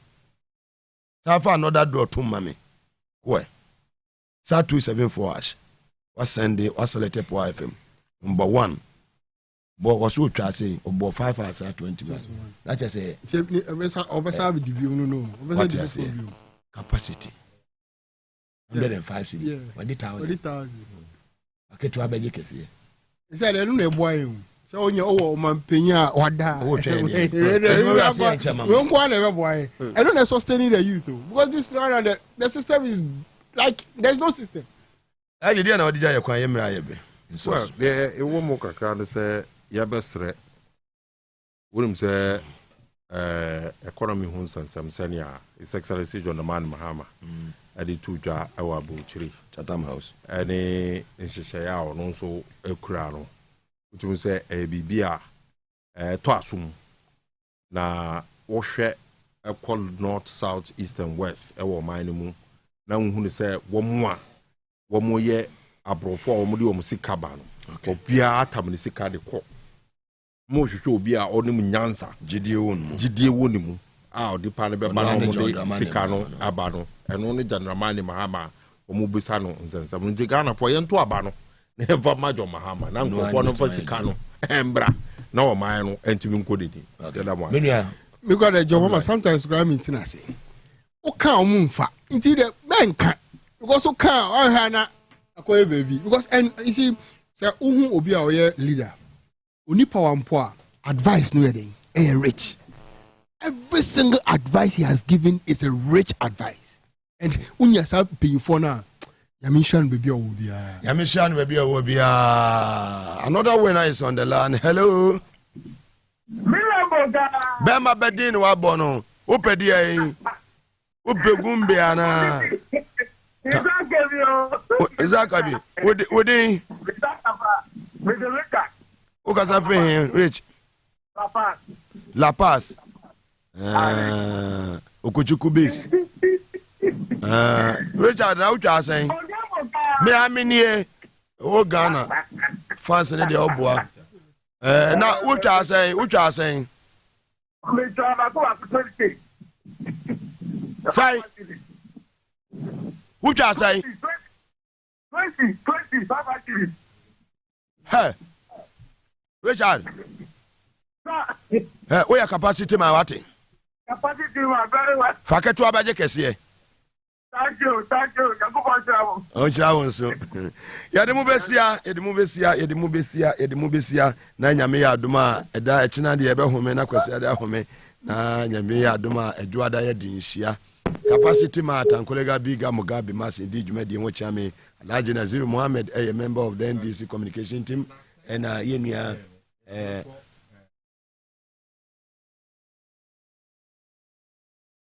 S9: Sa fa another door to mame. Where? Sa 274 hash was send the was selected for FM number 1. But was so try say about 5 hours at 21. That just say
S4: over no.
S9: What you say? Capacity. 105 city.
S4: Yeah.
S9: 1,000. Okay, to abeje kesi.
S4: He said, I don't know why. So, on your old man, Pena or die. I don't know sustaining the youth because this the system is like there's no system.
S9: I didn't know the Kwayem.
S1: Well, a woman can say, Yabesre. Wouldn't say economy homes and some senior. His Excellency John the Man Mahama. Adi tuja awa buchiri Chatham House ene nhyehyaya ono so ekura no utum se bibia to asum na wo hwe ekol north south east and west ewo man mu na nhunu se wo mo ye abrofo wo mo de wo sika ba no obia atam ne sika de ko mo hwehwe obia onim nyansa gidie woni mu odi pa ne be ba no mo de sika no aba no eno ne Janramani Mahama omubusa no nsensa mu Ghana fo ye nto aba no ne fa majo Mahama na nkofo no fa sika no embra na o man no entimi nkodedi
S4: me got a job sometimes gram intina say o ka omumfa nti de benka because o ka o ha na akoye baby because and you see say uhu obi a oye leader onipa wampo a advice no yede e rich. Every single advice he has given is a rich advice. And when you are paying for now, Yamishan baby will be another winner is on the line. Hello. Bema Bedin Wabono. Upedia. Upegumbe ana. Exactly. Woody. Ukasafe rich. La Paz. Okuchuku base. Richard, now what you are saying? Me amini o Ghana fans in the Oboa. Now what you are saying? Say. What you are saying?
S5: 20.
S9: Hey, Richard. Hey, where your capacity, my what?
S5: Capacity, my very well.
S9: Faketu abaje kesiye.
S5: Thank you.
S9: Oh, chawo so. Yede mu besia na nyame ya adoma eda echina de ebe home na kwase eda home na nyame ya adoma edwada ya dinhia. Capacity matter kolega biga Mugabe Maase di dwumadi ho chame Alhaji Nazir Mohammed a member of the NDC communication team and yenua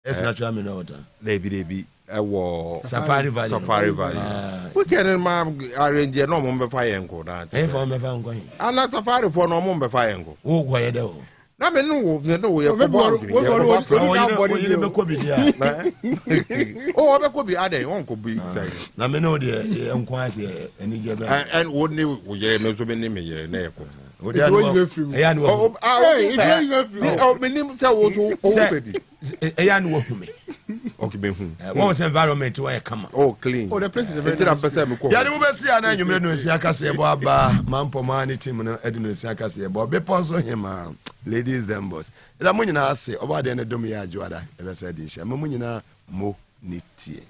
S9: natural mineral
S1: Debi
S9: Safari Valley.
S1: We can arrange no mo be fa yenko na.
S9: For me fa nko.
S1: Ana safari for no mo be fa yenko.
S9: Wo go ye de o.
S1: Na me no ye ko ba. Oh, be ko bi ade won ko bi say.
S9: Na me no de nko ase ani je be.
S1: And wo ni wo ye me so be ni me ye na ye ko.
S9: Once environment where come.
S1: Oh, clean. Oh, the place is very nice.
S9: Yeah, you may know Siakasi about Mampo Mani team and Edino Siakasi about Beponso him, ladies, them boss. The Munina say, over the end of Domia Juada, ever said, Mamunina Mo Niti.